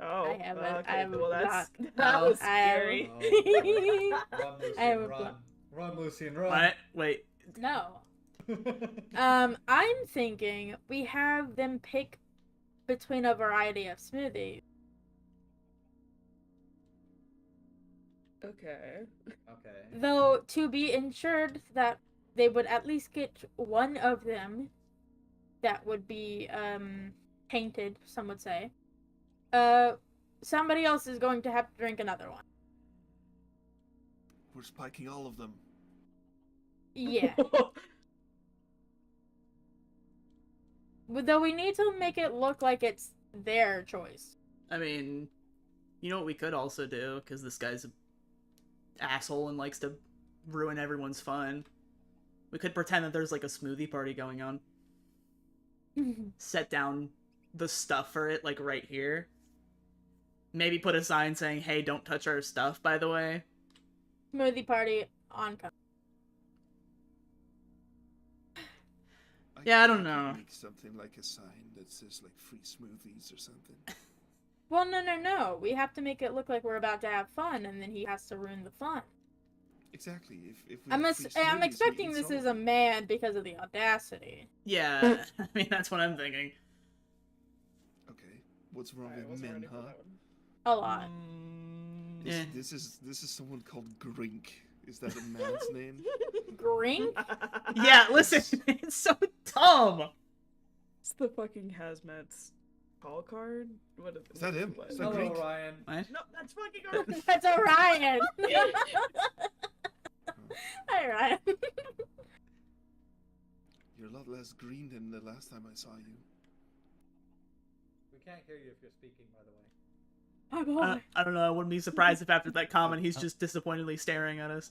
Oh, I have a- okay. I have a well, that's block. that was I have- scary. Run, Lucian, I have a run. plan. Run, Lucian, run. what? Wait. No. I'm thinking we have them pick between a variety of smoothies. Okay. Okay. Though, to be ensured that they would at least get one of them that would be, tainted, some would say. Somebody else is going to have to drink another one. We're spiking all of them. Yeah. Though we need to make it look like it's their choice. I mean, you know what we could also do, because this guy's an asshole and likes to ruin everyone's fun. We could pretend that there's like a smoothie party going on. Set down the stuff for it, like right here. Maybe put a sign saying, hey, don't touch our stuff, by the way. Smoothie party on come. Yeah, I don't could know. Make something like a sign that says like free smoothies or something. Well, no. We have to make it look like we're about to have fun, and then he has to ruin the fun. Exactly. If we I'm have free I'm smoothies, we expecting eat this some is of a them. man because of the audacity. Yeah, I mean, that's what I'm thinking. Okay. What's wrong Alright, with wasn't men, ready for huh? that one. A lot. This, Yeah. this is someone called Grink. Is that a man's name? Grink? Yeah, listen, it's so dumb. It's the fucking hazmat's call card. What Is that him? what- Is that Hello, Greek? Ryan. What? No, that's fucking Orion. That's Orion. Hi, Ryan. You're a lot less green than the last time I saw you. We can't hear you if you're speaking, by the way. I don't know, I wouldn't be surprised if after that comment he's just disappointedly staring at us.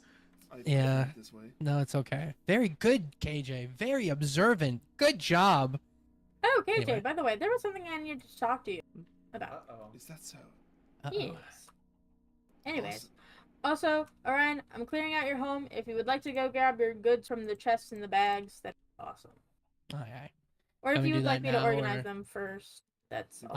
I Yeah. think this way. No, it's okay. Very good, KJ. Very observant. Good job. Oh, KJ, Anyway. by the way, there was something I needed to talk to you about. Uh-oh. Is that so? Uh-oh. Yes. Anyways, also, Orion, I'm clearing out your home. If you would like to go grab your goods from the chests and the bags, that's awesome. Okay. Or if Can we you do would like that me to now, organize or- them first, that's Uh,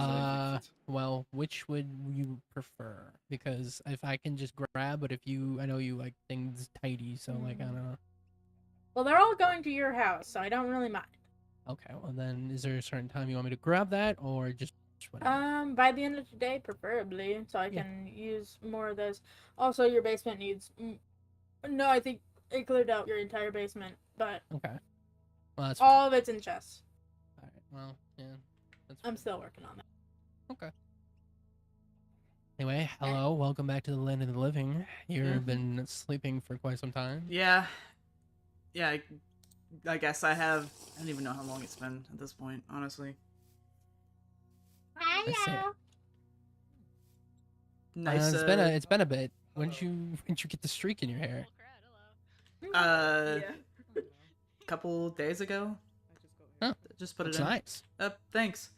also Well, which would you prefer? Because if I can just grab, but if you, I know you like things tidy, so like, I don't know. Well, they're all going to your house, so I don't really mind. Okay, well then, is there a certain time you want me to grab that, or just whatever? By the end of today, preferably, so I Yeah. can use more of those. Also, your basement needs. No, I think it cleared out your entire basement, but Okay. Well, that's all of it's in chests. Alright, well, yeah. That's I'm fine. still working on that. Okay. Anyway, hello, welcome back to the land of the living. You've been sleeping for quite some time. Yeah. Yeah, I guess I have. I don't even know how long it's been at this point, honestly. I see. Nice. It's been a bit. When did you get the streak in your hair? A Yeah. couple days ago. Huh. Just put Looks it in. nice. Thanks.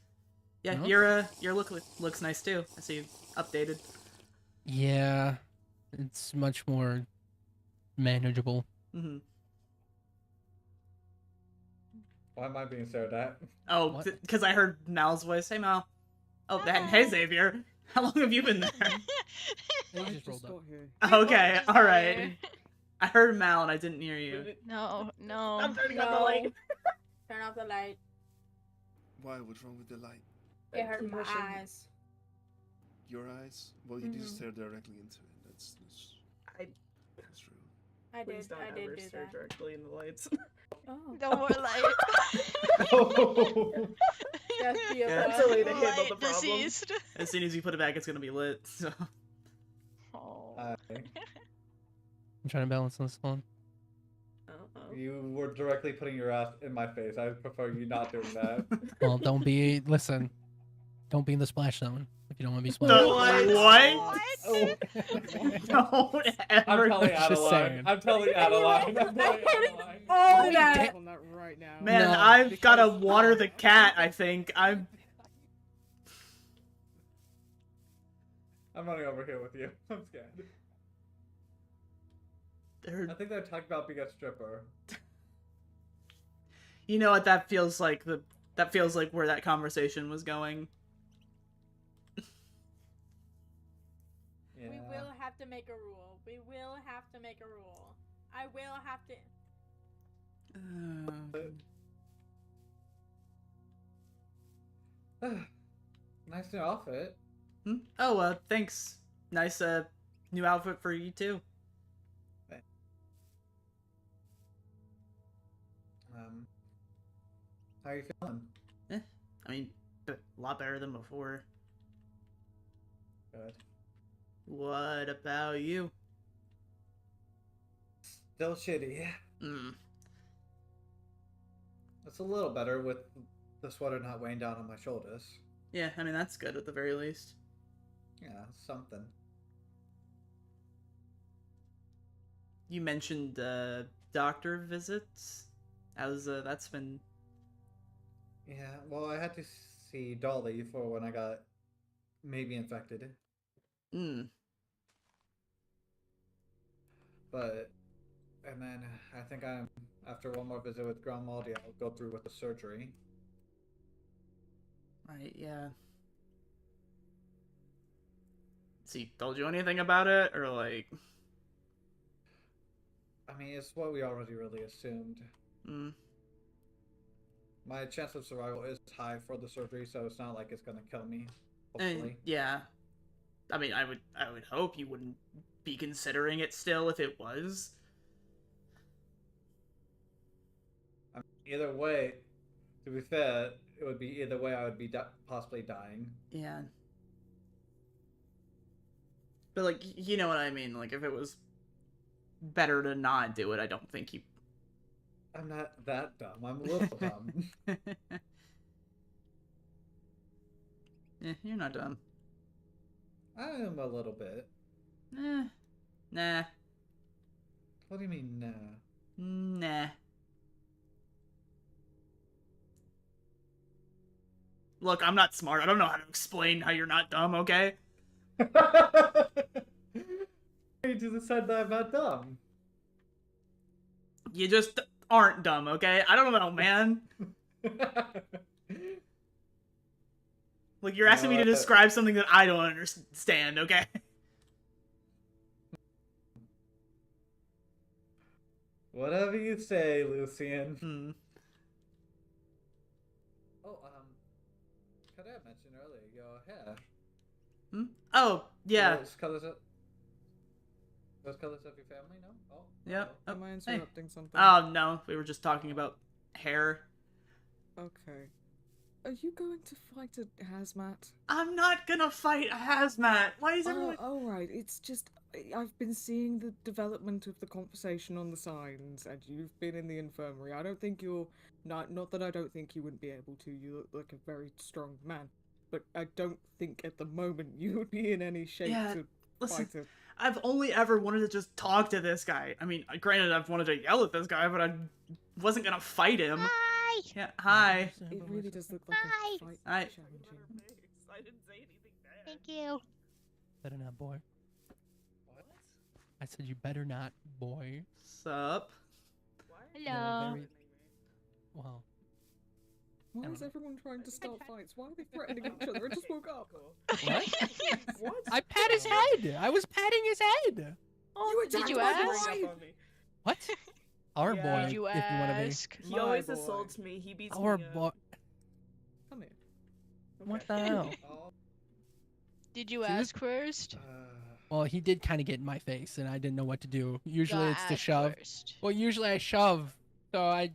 Yeah, No. your look looks nice too. I see you updated. Yeah, it's much more manageable. Mm-hmm. Why am I being stared at? Oh, What? because I heard Mal's voice. Hey, Mal. Oh, hey, Xavier. How long have you been there? You just rolled up. Okay, all right. I heard Mal and I didn't hear you. No. I'm turning on the light. Turn off the light. Why? What's wrong with the light? It hurt my Concussion. eyes. Your eyes? Well, you Mhm. just stare directly into it. That's true. I Please did. don't I did ever do stare that. directly in the lights. Oh, No more light. Oh. that's Yeah. beautiful. That's a way to handle the Light problem. deceased. As soon as you put it back, it's gonna be lit. So. Oh. I'm trying to balance this one. Uh-oh. You were directly putting your ass in my face. I prefer you not doing that. Well, don't be. Listen, don't be in the splash zone. If you don't want to be The smart. what? Oh. Don't I'm ever. telling Just Adeline. saying. I'm telling Adeline. I'm telling Adeline. Oh, We that. did- On that right now. Man, No, I've gotta because- water the cat, I think. I'm running over here with you. I'm scared. I think they're talking about being a stripper. You know what that feels like? That feels like where that conversation was going. Yeah. We will have to make a rule. We will have to make a rule. I will have to. Nice new outfit. Oh, thanks. Nice, new outfit for you too. How are you feeling? I mean, a lot better than before. Good. What about you? Still shitty. Hmm. It's a little better with the sweater not weighing down on my shoulders. Yeah, I mean, that's good at the very least. Yeah, something. You mentioned, doctor visits. How's, that's been... Yeah, well, I had to see Dolly for when I got maybe infected. Hmm. And then I think after one more visit with Grandmaldi, I'll go through with the surgery. Right, yeah. Has he told you anything about it, or like... I mean, it's what we already really assumed. Hmm. My chance of survival is high for the surgery, so it's not like it's gonna kill me. Hopefully. Yeah. I mean, I would hope you wouldn't be considering it still if it was. I mean, either way, to be fair, it would be either way I would be possibly dying. Yeah. But, like, you know what I mean? Like, if it was better to not do it, I don't think you... I'm not that dumb. I'm a little dumb. Yeah, you're not dumb. I am a little bit. Nah. What do you mean, nah? Nah. Look, I'm not smart. I don't know how to explain how you're not dumb, okay? You just said that I'm not dumb. You just aren't dumb, okay? I don't know, man. Like, you're asking me to describe something that I don't understand, okay? Whatever you say, Lucian. Oh, could I have mentioned earlier your hair? Oh, yeah. Those colors of your family, no? Oh. Yep. Oh. Am I Hey. interrupting something? Oh, no. We were just talking about hair. Okay. Are you going to fight a hazmat? I'm not gonna fight a hazmat. Why is everyone... Oh, right. It's just I've been seeing the development of the conversation on the signs, and you've been in the infirmary. I don't think you're not that I don't think you wouldn't be able to. You look like a very strong man, but I don't think at the moment you would be in any shape to listen, fight it. I've only ever wanted to just talk to this guy. I mean, granted, I've wanted to yell at this guy, but I wasn't gonna fight him. Hi! Yeah, hi. It really does look like Hi. a fight Hi. challenging. I didn't say anything bad. Thank you. Better not, boy. What? I said you better not, boy. Sup? Hello. Well, Why is everyone trying to start fights? Why are they threatening each other? I just woke up. what? I pat his head. I was patting his head. Oh, did you ask? What? Our Yeah. boy, Did you if you want to be. ask? My He always boy. assaults me. He beats Our me up. boy. Come here. What the hell? Oh, Did you See, this- ask first? Well, he did kind of get in my face, and I didn't know what to do. Usually Gotta it's to ask shove. first. Well, usually I shove. So I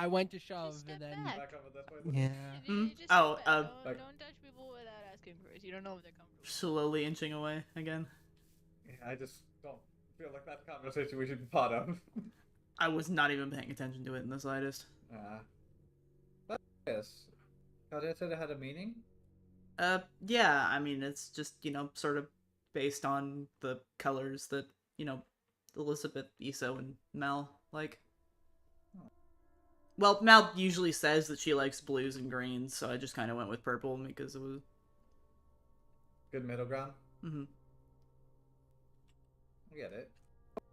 went to shove, step and then back. back over this way. yeah. You just Oh, step back. like- Don't touch people without asking first. You don't know if they're comfortable. Slowly inching away again. Yeah, I just don't feel like that's a conversation we should be part of. I was not even paying attention to it in the slightest. But yes, Claudia said it had a meaning. Yeah, I mean, it's just, sort of based on the colors that, Elizabeth, Iso, and Mel like. Well, Mel usually says that she likes blues and greens, so I just kind of went with purple because it was... Good middle ground. Mm-hmm. I get it.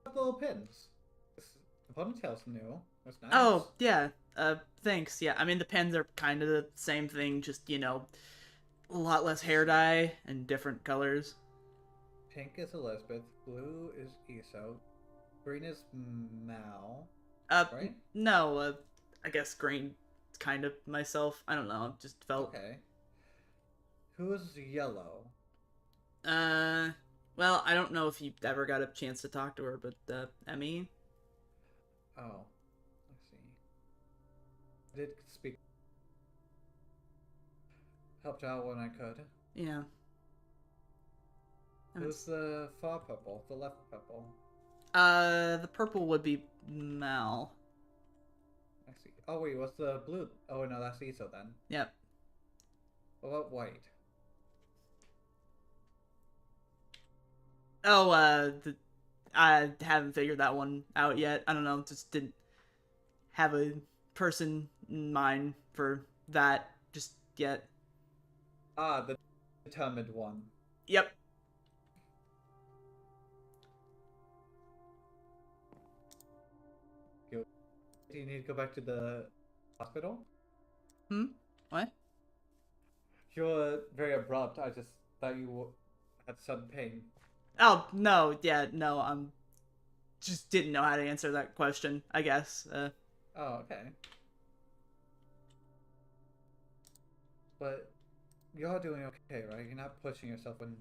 The little pins. The ponytail's new. That's nice. Oh, yeah. Thanks. Yeah, I mean, the pens are kind of the same thing, just, a lot less hair dye and different colors. Pink is Elizabeth. Blue is Iso. Green is Mal. Right? No, I guess green is kind of myself. I don't know, just felt... Okay. Who is yellow? Well, I don't know if you ever got a chance to talk to her, but, Emmy? Oh. Let's see. I did speak. Helped out when I could. Yeah. Who's the far purple? The left purple? The purple would be Mal. I see. Oh wait, what's the blue? Oh no, that's Iso then. Yep. What about white? Oh, I haven't figured that one out yet. I don't know, just didn't have a person in mind for that just yet. Ah, the determined one. Yep. Do you need to go back to the hospital? What? You're very abrupt. I just thought you had sudden pain. Oh, no, yeah, no, just didn't know how to answer that question, I guess. Oh, okay. But you're doing okay, right? You're not pushing yourself when...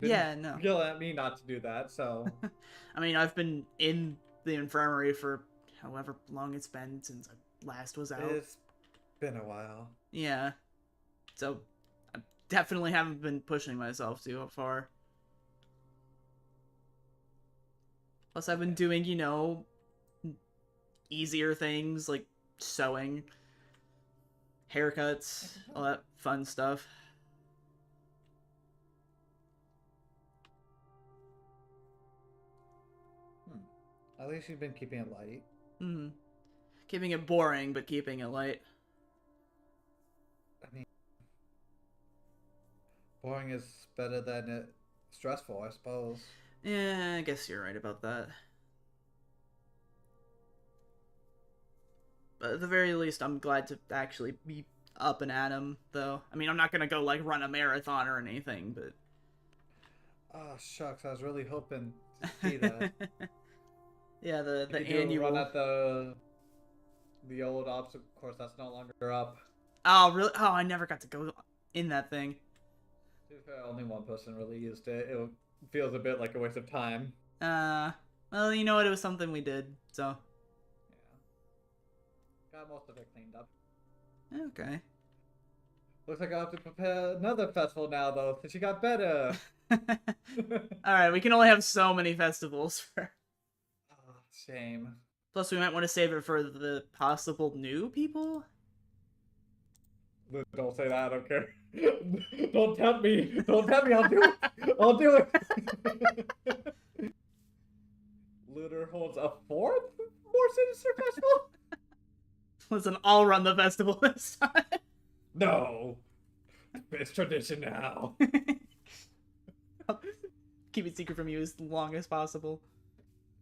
Yeah, no. Yell at me not to do that, so... I mean, I've been in the infirmary for however long it's been since I last was out. It's been a while. Yeah. So, I definitely haven't been pushing myself too far. Plus, I've been doing, easier things like sewing, haircuts, all that fun stuff. At least you've been keeping it light. Mm-hmm. Keeping it boring, but keeping it light. I mean, boring is better than it stressful, I suppose. Yeah, I guess you're right about that. But at the very least, I'm glad to actually be up and at 'em, though. I mean, I'm not gonna go, run a marathon or anything, but... Oh, shucks, I was really hoping to see that. Yeah, the You do annual... run at the old obstacle course that's no longer up. Oh, really? Oh, I never got to go in that thing. To be fair, only one person really used it. It feels a bit like a waste of time. Well, you know what? It was something we did, so... Yeah. Got most of it cleaned up. Okay. Looks like I have to prepare another festival now, though, since you got better. Alright, we can only have so many festivals for... Oh, shame. Plus, we might want to save it for the possible new people? Don't say that, I don't care. Don't tempt me. Don't tempt me, I'll do it. I'll do it. Looter holds a fourth more sinister festival? Listen, I'll run the festival this time. No. It's tradition now. I'll keep it secret from you as long as possible.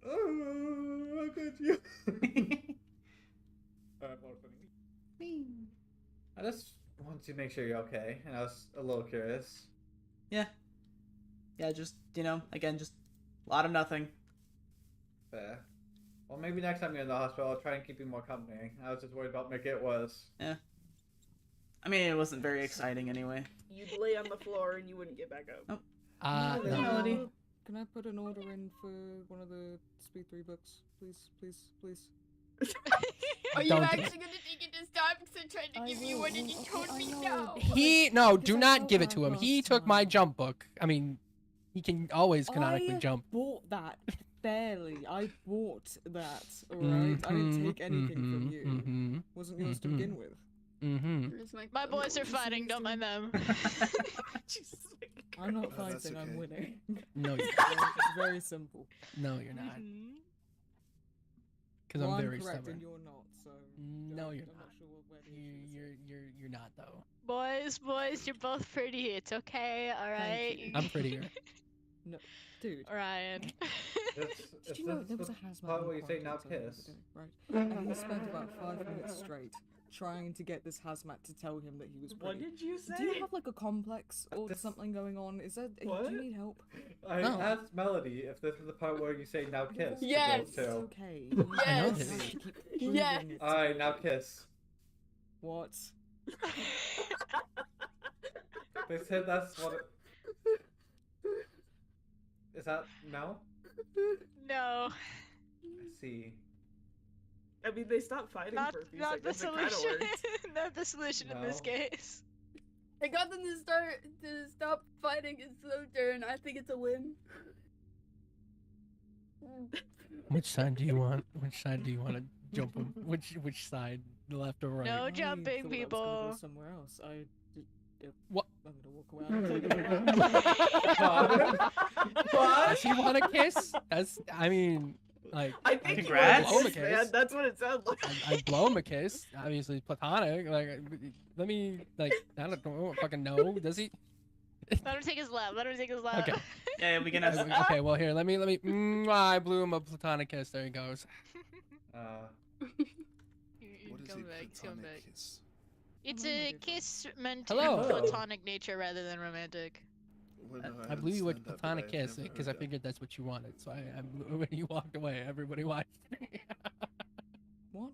Oh, how could you? I just want to make sure you're okay, and I was a little curious. Yeah. Yeah, just, again, just a lot of nothing. Fair. Well, maybe next time you're in the hospital, I'll try and keep you more company. I was just worried about make it was. Yeah. I mean, it wasn't very exciting anyway. You'd lay on the floor and you wouldn't get back up. Oh. No. Melody. Can I put an order in for one of the Speed 3 books? Please, please, please. Are you Don't- actually gonna take it this time? Because I tried to give you one and you told me no. No, Because do I not felt give it bad to him. last He took my time. jump book. I mean, he can always canonically I jump. bought that fairly. I bought that, alright? I didn't take anything from you. Wasn't yours to begin with. Mm-hmm. My boys are fighting, don't mind them. Jesus. I'm not Oh, that's fighting, I'm okay. winning. No, you're It's very simple. no, you're not. Mhm. Because Well, I'm very correct stubborn. and you're not, so... No, you're I'm not. sure where the issue is. You're not though. Boys, you're both pretty. It's okay, alright? you. I'm prettier. No, dude. Ryan. Did you know there was a hazmat part in where you say now quarantine kiss? zone the other day, right? And he spent about 5 minutes straight trying to get this hazmat to tell him that he was pretty. What did you say? Do you have like a complex or something going on? Is that do What? you need help? I No. asked Melody if this is the part where you say now kiss. to go Yes. It's to. okay. I know You this. have to keep proving Yes. it. Alright, now kiss. What? They said that's what it... Is that no? No. I see. I mean, they stopped fighting Not, for a few not the seconds. It kinda solution. worked. Not the solution in this No. case. I got them to stop fighting. It's their turn. I think it's a win. Which side do you want? Which side do you want to jump on? Which side? The left or right? No I jumping, thought I was gonna people. go somewhere else. What? I'm gonna walk away. Does he want a kiss? That's. I mean, like. I think you Congrats. were Blow him a pissed, man. kiss. That's what it sounded like. I'd blow him a kiss. Obviously, platonic. Like, let me. Like, I don't fucking know. Does he? Let him take his lap. Let him take his lap. Okay. Yeah, we can have. Okay. Well, here. Let me. I blew him a platonic kiss. There he goes. What is Come a back, come platonic back. kiss? It's Oh my a goodness. kiss meant to Hello. have platonic nature rather than romantic. Well, no, I blew you a understand that, but platonic I've kiss never because heard I figured that's what you wanted. So I blew, when you walked away, everybody watched. What?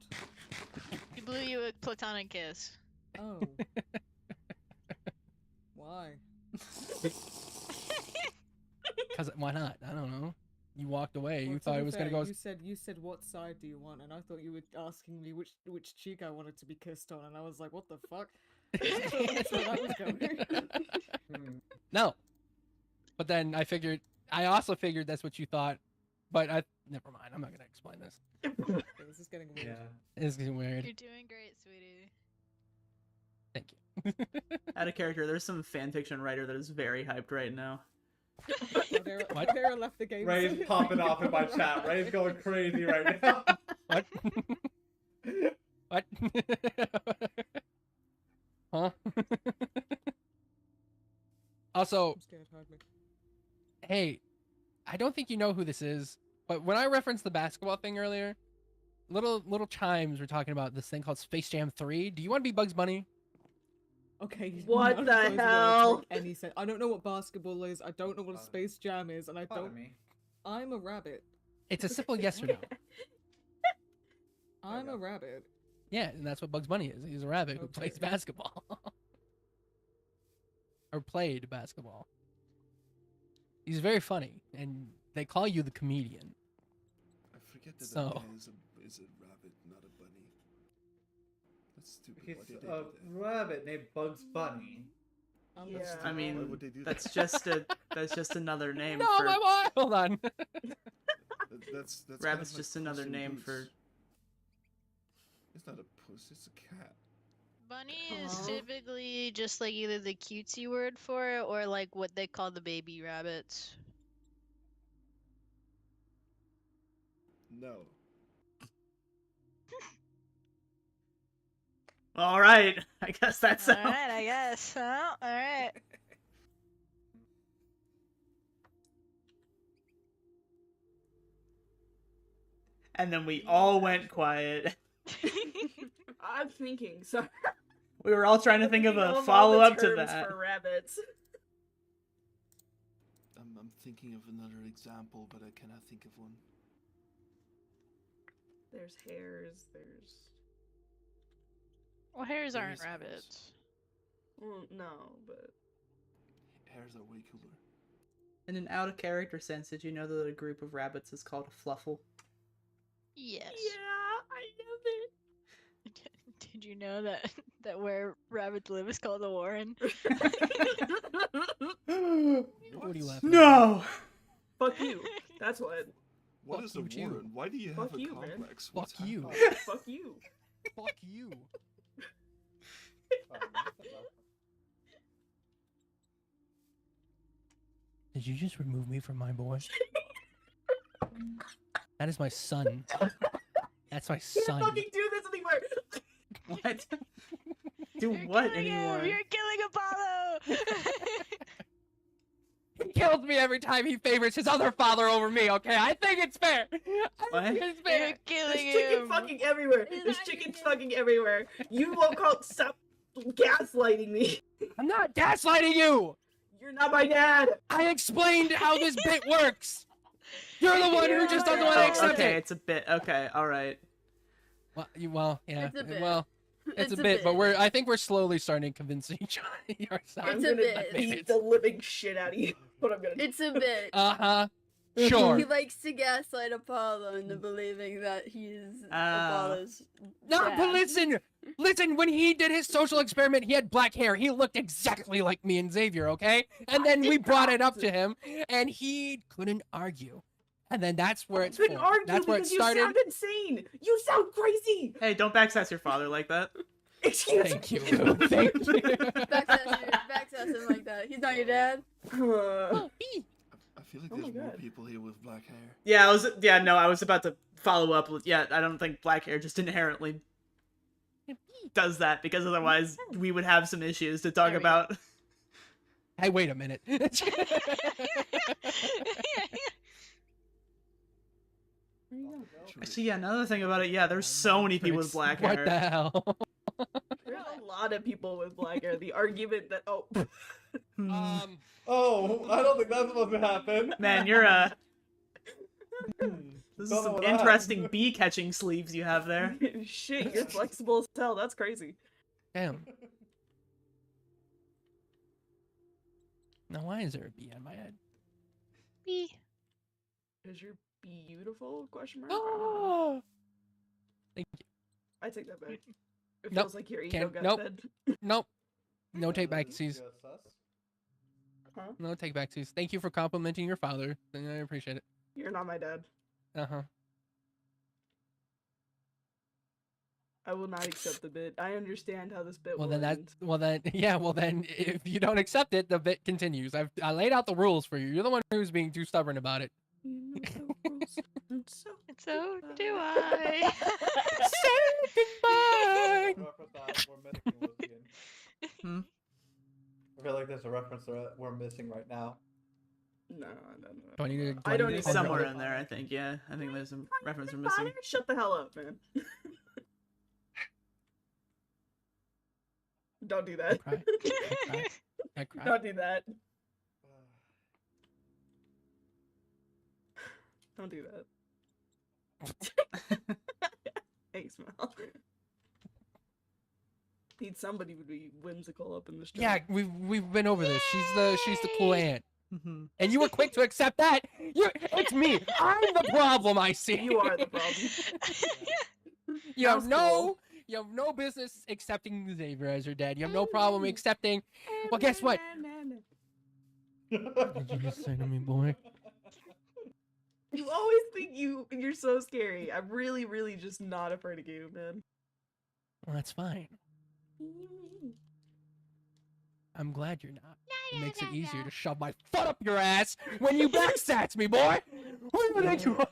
He blew you a platonic kiss. Oh. Why? Because why not? I don't know. You walked away. You Well, to thought be it was gonna fair, go. You said what side do you want, and I thought you were asking me which cheek I wanted to be kissed on, and I was like, what the fuck? That's where that was going. No. But then I also figured that's what you thought. But never mind. I'm not gonna explain this. Okay, this is getting weird. Yeah. It's getting weird. You're doing great, sweetie. Thank you. Out of character, there's some fanfiction writer that is very hyped right now. What? Vera left the game. Ray's popping off in my chat. Ray's going crazy right now. What? What? Huh? Also, I'm scared, hide me. hey, I don't think you know who this is, but when I referenced the basketball thing earlier, little chimes were talking about this thing called Space Jam 3. Do you want to be Bugs Bunny? Okay. What none of the those words hell? make any sense. I don't know what basketball is. I don't know what a Space Jam is, and I Pardon don't. me. I'm a rabbit. It's a simple yes or no. I'm a rabbit. Yeah, and that's what Bugs Bunny is. He's a rabbit who Okay. plays basketball. Or played basketball. He's very funny, and they call you the comedian. I forget that So- that guy is a rabbit, not a bunny. That's stupid. He's Why did they a do that? rabbit named Bugs Bunny. I'm Yeah. just- I mean, Why would they do That's that? just another name No, for my boy! Hold on. That's kind rabbit's of like just another Puss in name Boots. for It's not a puss, it's a cat. Bunny is typically just like either the cutesy word for it or like what they call the baby rabbits. No. All right. I guess that's Alright, I guess. Huh? Alright. And then we all went quiet. I'm thinking, so We were all trying to think of Thinking a all the follow-up to terms that. for rabbits. I'm thinking of another example, but I cannot think of one. There's hares, there's... Well, hares There aren't is hares. rabbits. Well, no, but... Hares are way cooler. In an out-of-character sense, did you know that a group of rabbits is called a fluffle? Yes. Yeah, I know Did you know that where rabbits live is called the Warren? What are you laughing at? No! Fuck you. That's what. What Fuck is a you. Warren? Why do you Fuck have a you, man. complex? Fuck What's you. happening? Fuck you. Fuck you. Did you just remove me from my boy? That is my son. That's my Can't son. fucking do this anymore. What? Do what Killing him! anymore? You're killing Apollo! He kills me every time he favors his other father over me, okay? I think it's fair. I think it's fair. You're killing There's chicken him! fucking everywhere. He's There's not chickens chicken. fucking everywhere. You won't stop gaslighting me. I'm not gaslighting you. You're not my dad. I explained how this bit works. You're the one who just doesn't want to Oh, accept okay, it. it's a bit. Okay, all right. Well, yeah. It's a bit. Well, it's It's a a bit, but bit. I think we're slowly starting to convince each other. I'm It's a gonna bit. beat the living shit out of you. What I'm gonna do. It's a bit. Uh-huh. Sure. He likes to gaslight Apollo into believing that he's Apollo's No, dad. but listen, when he did his social experiment, he had black hair. He looked exactly like me and Xavier, okay? And then we brought it up to him, and he couldn't argue. And then that's where it's couldn't argue That's where it because started. You sound insane. You sound crazy. Hey, don't backsass your father like that. Excuse Thank me. you. Thank you. Backsass him like that. He's not your dad. I feel like Oh my there's more God. people here with black hair. Yeah, I was about to follow up with, I don't think black hair just inherently does that, because otherwise we would have some issues to talk There we go. about. Hey, wait a minute. Actually, yeah, another thing about it, there's so many people with black hair. What the hell? There's a lot of people with black hair. The argument that Oh, I don't think that's supposed to happen. Man, you're this is Don't know some what that interesting happened. bee catching sleeves you have there. shit, you're flexible as hell. That's crazy. Damn. Now, why is there a bee on my head? Bee. Is you're beautiful? Question mark. Oh! Thank you. I take that back. It Nope. feels like your ego Can't- got nope. fed. Nope. No take back, C's. Huh? No take back, C's. Thank you for complimenting your father. I appreciate it. You're not my dad. Uh-huh. I will not accept the bit. I understand how this bit Well, will then end. well then, if you don't accept it, the bit continues. I laid out the rules for you. You're the one who's being too stubborn about it. You know the rules, and so So do I. Say goodbye. Hmm? I feel like there's a reference that we're missing right now. No. Do I need to? I don't need need to- Somewhere in there, I think. Yeah, I think there's some reference we're missing. Shut the hell up, man. Don't do that. I cry. I cry. Don't do that. Don't do that. Thanks, Mel. Need somebody to be whimsical up in this. Yeah, we've been over this. She's the cool aunt, Mm-hmm. and you were quick to accept that. It's me. I'm the problem. I see. You are the problem. You have Sounds cool. you have no business accepting Xavier as your dad. You have no problem accepting. Well, guess what? What did you just say to me, boy? You always think you're so scary. I'm really, really just not afraid of you, man. Well, that's fine. I'm glad you're not. It makes it easier to shove my foot up your ass when you backstats me, boy. Who do you think you are?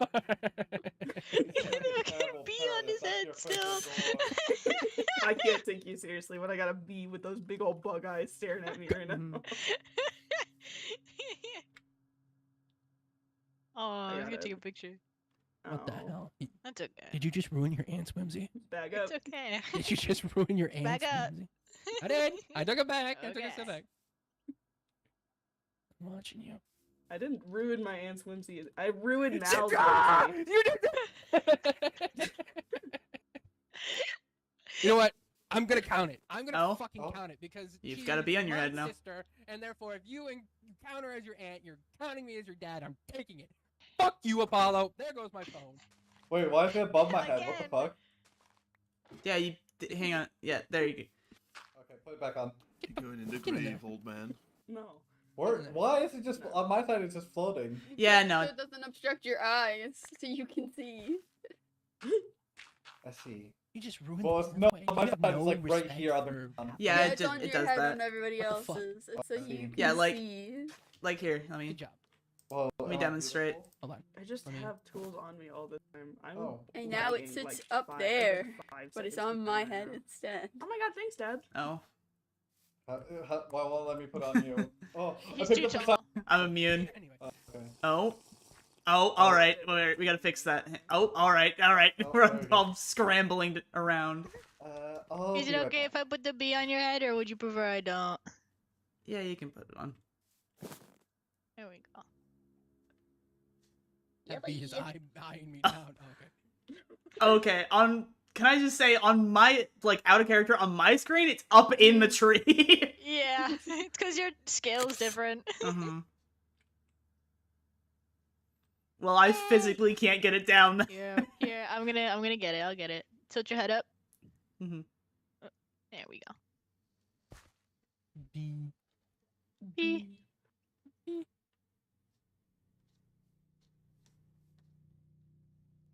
Fucking bee on his head still. I can't take you seriously when I got a bee with those big old bug eyes staring at me right now. Oh, I was got gonna it. take a picture. What the Oh, hell? That's okay. Did you just ruin your aunt's whimsy? Bag up. It's okay. Did you just ruin your aunt's Back up. whimsy? I did. I took it back. I took a step Okay. back. I'm watching you. I didn't ruin my aunt's whimsy. I ruined Sit Mal's down! whimsy. You did. You know what? I'm gonna count it. I'm gonna Oh? fucking Oh. count it because You've she gotta be is on your my head now. Sister, and therefore, if you count her as your aunt, you're counting me as your dad. I'm taking it. Fuck you, Apollo. There goes my phone. Wait, why is it above my head? What the Again. fuck? Yeah, hang on. Yeah, there you go. Okay, put it back on. You're going in the Get in there. grave, old man. No. Why is it just on my side? It's just floating. Yeah, no. So it doesn't obstruct your eyes, so you can see. I see. You just ruined Well, the it's no, pathway. my You have friend's no like right respect here on the. for- Yeah, it's on it your does head that. when everybody What the fuck? else's. It's so you can Yeah, like- see. Like here, let me Good job. Well, let me am I demonstrate. beautiful? Hold on. I just Let me- have tools on me all the time. I'm Oh. And now it lagging, sits like, up 5 there, 5 but it's seconds on my behind head now. instead. Oh my god, thanks, Dad. Oh, Why won't let me put on you? Oh, I He's picked too up the tall. I'm immune. Anyway. Okay. Oh. Oh, alright. Wait, we gotta fix that. Oh, alright. Oh, We're there we all scrambling around. I'll Is be it right okay back. if I put the bee on your head, or would you prefer I don't? Yeah, you can put it on. There we go. That bee is eyeing me down. Okay. Okay, can I just say, on my, like, out of character, on my screen, it's up in the tree. Yeah, it's because your scale's different. Mm-hmm. Well, I physically can't get it down. Here, I'm gonna get it. I'll get it. Tilt your head up. Mm-hmm. There we go. Bee. Bee.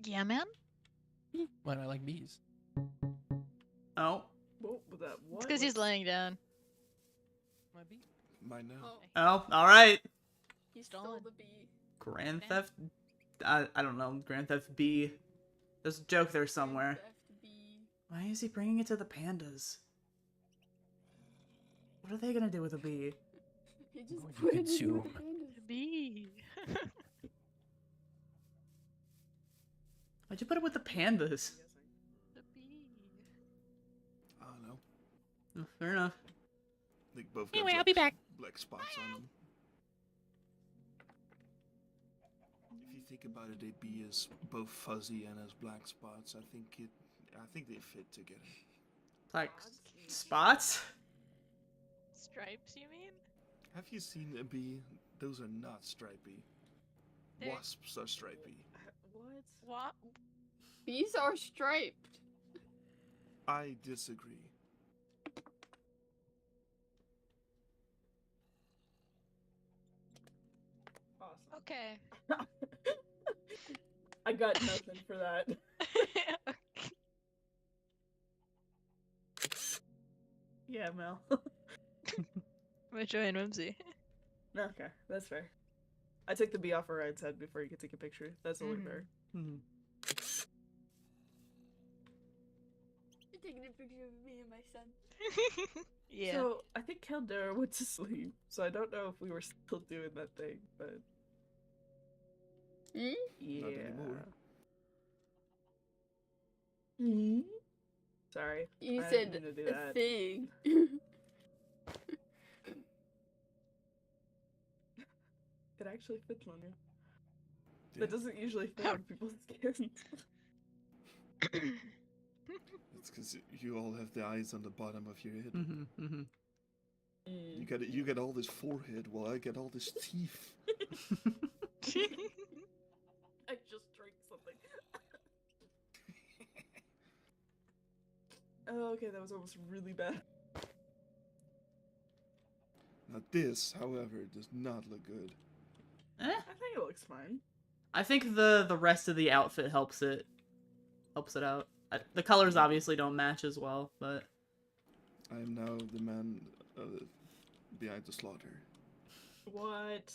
Yeah, man. Why do I like bees? Oh. What was that? It's What? because he's laying down. My bee? Mine now. Oh, alright. You stole Stolen. the bee. Grand Theft? I don't know. Grand Theft B. There's a joke there somewhere. Theft bee. Why is he bringing it to the pandas? What are they gonna do with a bee? He just Going to put it in consume. the pandas. Bee. Why'd you put it with the pandas? The bee. I don't know. Oh, fair enough. They both got Anyway, I'll black, be back. black spots on them. If you think about it, a bee is both fuzzy and has black spots. I think they fit together. Like, spots? Stripes, you mean? Have you seen a bee? Those are not stripy. They're- Wasps are stripy. What? What? Bees are striped. I disagree. Awesome. Okay. I got nothing for that. Yeah, Mel. I'm join Whimsy. Okay, that's fair. I took the bee off her ride's head before you could take a picture. That's only fair. Hmm. You're taking a picture of me and my son. Yeah. So, I think Kildare went to sleep, so I don't know if we were still doing that thing, but... Hmm? Yeah. anymore. Hmm? Sorry. You I said didn't mean to do a that. thing. It actually fits on you. Yeah. That doesn't usually fit on people's skin. It's because you all have the eyes on the bottom of your head. Mm-hmm. Mm-hmm. You get all this forehead, while I get all this teeth. I just drank something. Oh, okay, that was almost really bad. Now this, however, does not look good. Eh? I think it looks fine. I think the rest of the outfit helps it out. The colors obviously don't match as well, but I am now the man behind the slaughter. What?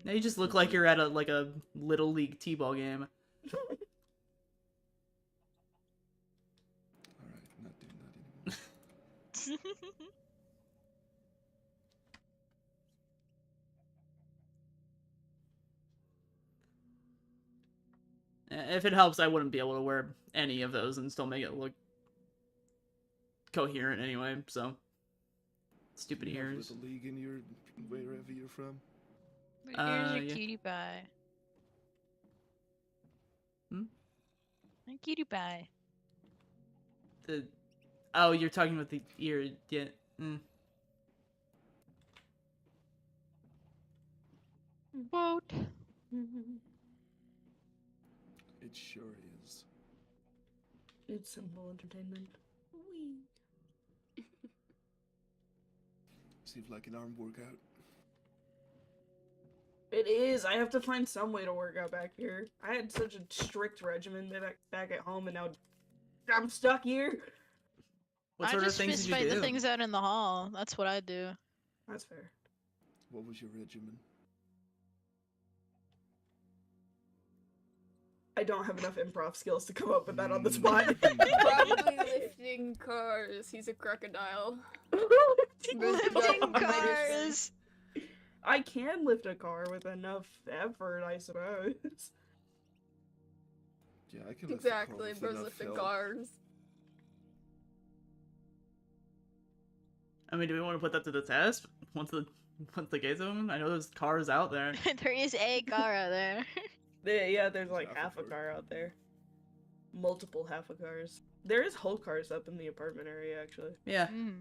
now you just look like you're at a little league t-ball game. Alright, not anymore. If it helps, I wouldn't be able to wear any of those and still make it look coherent anyway, so stupid You have ears. Little League in your wherever you're from. Here's your yeah. cutie pie. Hmm? A cutie pie. Oh, you're talking about the ear, yeah. Mm. Quote. It sure is. It's simple entertainment. Seems like an arm workout. It is. I have to find some way to work out back here. I had such a strict regimen back at home, and now I'm stuck here. What I sort of just things fist did you fight do? the things out in the hall. That's what I do. That's fair. What was your regimen? I don't have enough improv skills to come up with that on the spot. Probably lifting cars. He's a crocodile. Lifting cars. I can lift a car with enough effort, I suppose. Yeah, I can lift Exactly, a car bro's with enough lifting help. cars. I mean, do we want to put that to the test once the gates open? I know there's cars out there. There is a car out there. Yeah, there's There's like half a car out there. Multiple half a cars. There is whole cars up in the apartment area, actually. Yeah. Mm.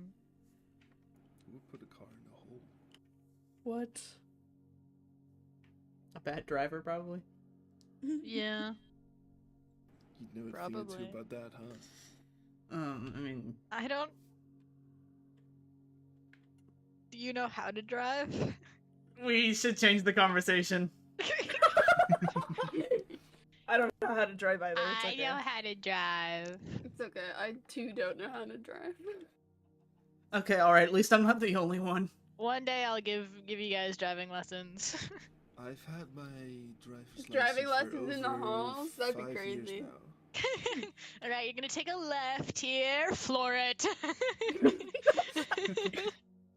We'll put a car in a hole. What? A bad driver, probably. Yeah. You'd know a thing or Probably. two about that, huh? I mean, I don't. Do you know how to drive? we should change the conversation. I don't know how to drive either. It's I okay. know how to drive. It's okay. I too don't know how to drive. Okay, alright, at least I'm not the only one. One day I'll give you guys driving lessons. I've had my driver's Driving license lessons for in the over halls? That'd be 5 years crazy. now. Alright, you're gonna take a left here, floor it.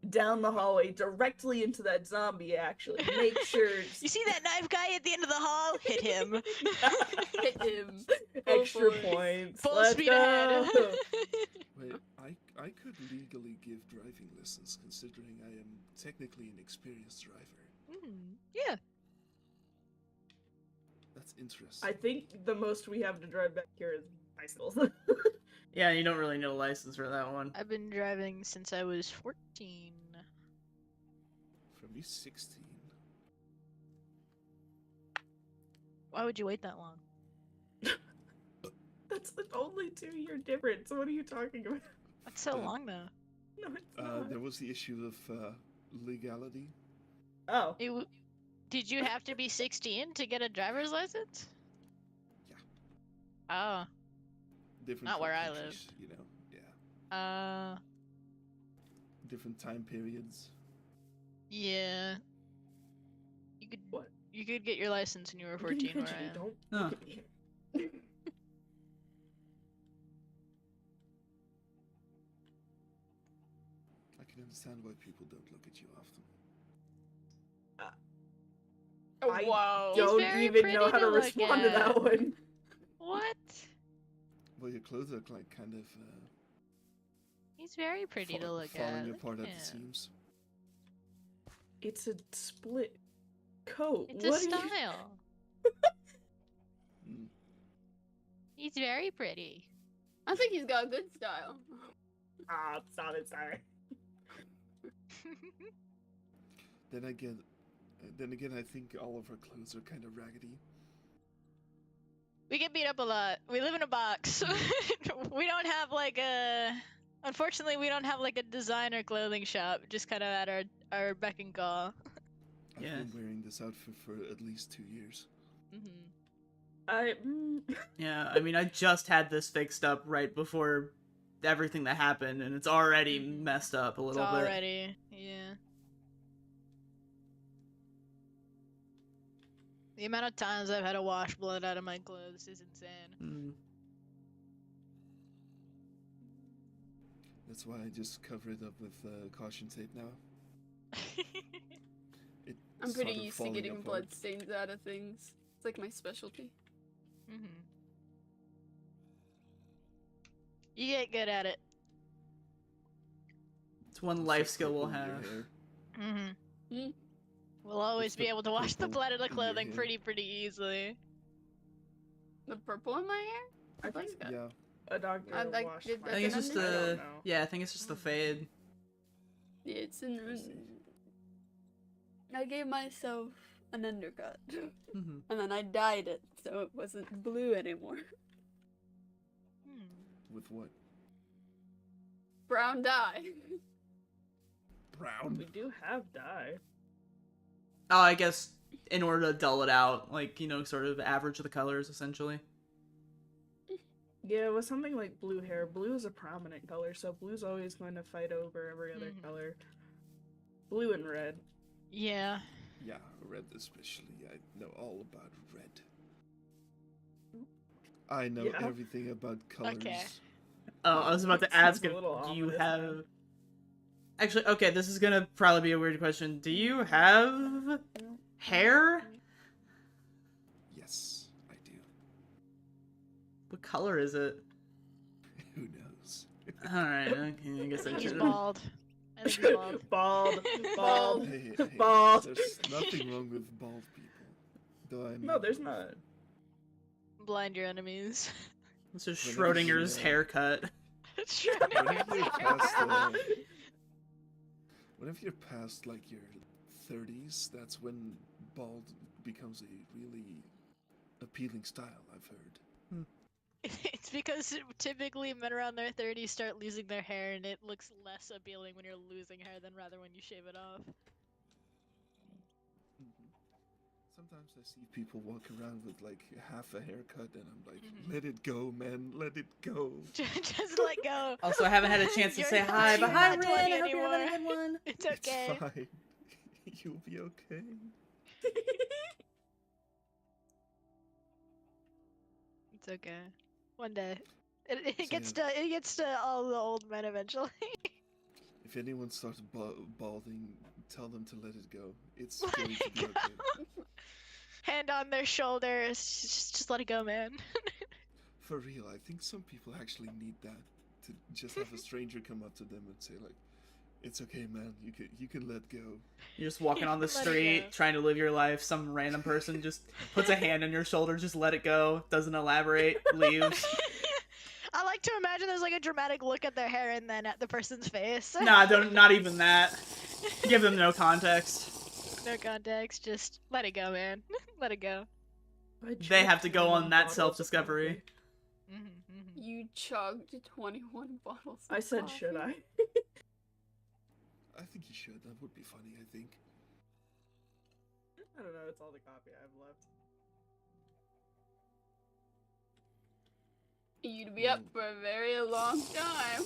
Down the hallway, directly into that zombie, actually. Make sure. You see that knife guy at the end of the hall? Hit him. Hit him. Extra for it. points. Full Let's speed go. ahead. Wait, I could legally give driving lessons considering I am technically an experienced driver. Yeah. That's interesting. I think the most we have to drive back here is bicycles. Yeah, you don't really need a license for that one. I've been driving since I was 14. For me, 16. Why would you wait that long? That's the only 2-year difference. What are you talking about? That's so long though. No, it's not. There was the issue of legality. Oh. Did you have to be 16 to get a driver's license? Yeah. Oh. Different Not where I countries, you know. Yeah. Different time periods. Yeah. You could What? You could get your license when you were 14 where I am. Don't Huh. look at me. I can understand why people don't look at you often. I Wow. He's don't very even know pretty how to to look respond to at. that one. What? Well, your clothes look like kind of He's very pretty to look falling at. Look apart at at the him. seams. It's a split coat. It's What a are you- style. Mm. He's very pretty. I think he's got good style. Ah, stop it, sorry. Then again, I think all of our clothes are kind of raggedy. We get beat up a lot. We live in a box. We don't have like a. Unfortunately, we don't have like a designer clothing shop. Just kind of at our beck and call. I've Yeah. been wearing this outfit for at least 2 years. Yeah, I mean, I just had this fixed up right before everything that happened, and it's already messed up a It's little bit. already, yeah. The amount of times I've had to wash blood out of my clothes is insane. Mm. That's why I just cover it up with caution tape now. It I'm pretty started used to falling getting apart. blood stains out of things. It's like my specialty. You get good at it. It's one It's life like skill we'll purple in your have. hair. We'll always It's be the able to wash the purple blood out of in your clothing hair. pretty easily. The purple in my hair? I think That's good. Yeah. a doctor I'd like washed to- my I think it's Like just an I don't the know. yeah. I think it's just the fade. Yeah, it's in. I gave myself an undercut, hmm and then I dyed it so it wasn't blue anymore. With what? Brown dye. Brown? We do have dye. Oh, I guess in order to dull it out, like, you know, sort of average the colors essentially. Yeah, with something like blue hair, blue is a prominent color, so blue's always going to fight over every other color. Blue and red. Yeah. Yeah, red especially. I know all about red. I know Yeah. everything about colors. Okay. Oh, I was about to Seems ask a if little do you ominous, have... man. Actually, okay, this is gonna probably be a weird question. Do you have hair? Yes, I do. What color is it? Who knows? Alright, okay, I guess I He's should. bald. I think he's bald. Bald. Bald. Hey, Bald. there's nothing wrong with bald people. Though I mean, No, there's not. Blind your enemies. This is Whenever Schrodinger's you, haircut. whenever you're past, whenever you're past like your 30s, that's when bald becomes a really appealing style, I've heard. It's because typically men around their 30s start losing their hair, and it looks less appealing when you're losing hair than rather when you shave it off. Sometimes I see people walk around with like half a haircut, and I'm like, let it go, man, let it go. Just let go. Also, I haven't had a chance to You're say not- hi, but you're hi, not Rin, 20 I hope you're having a anymore. good one. It's okay. It's fine. You'll be okay. It's okay. One day. It gets to all the old men eventually. If anyone starts balding, tell them to let it go. It's Let going to it be go. okay. Hand on their shoulders. Just let it go, man. For real, I think some people actually need that. To just have a stranger come up to them and say like, it's okay, man, you can let go. You're just walking on the Let it street, go. trying to live your life. Some random person just puts a hand on your shoulder, just let it go, doesn't elaborate, leaves. I like to imagine there's like a dramatic look at their hair and then at the person's face. Nah, not even that. Give them no context. No context, just let it go, man. Let it go. They have to go on that self-discovery. You chugged 21 bottles. I of said, coffee. should I? I think you should. That would be funny, I think. I don't know, it's all the coffee I have left. You'd be up for a very long time.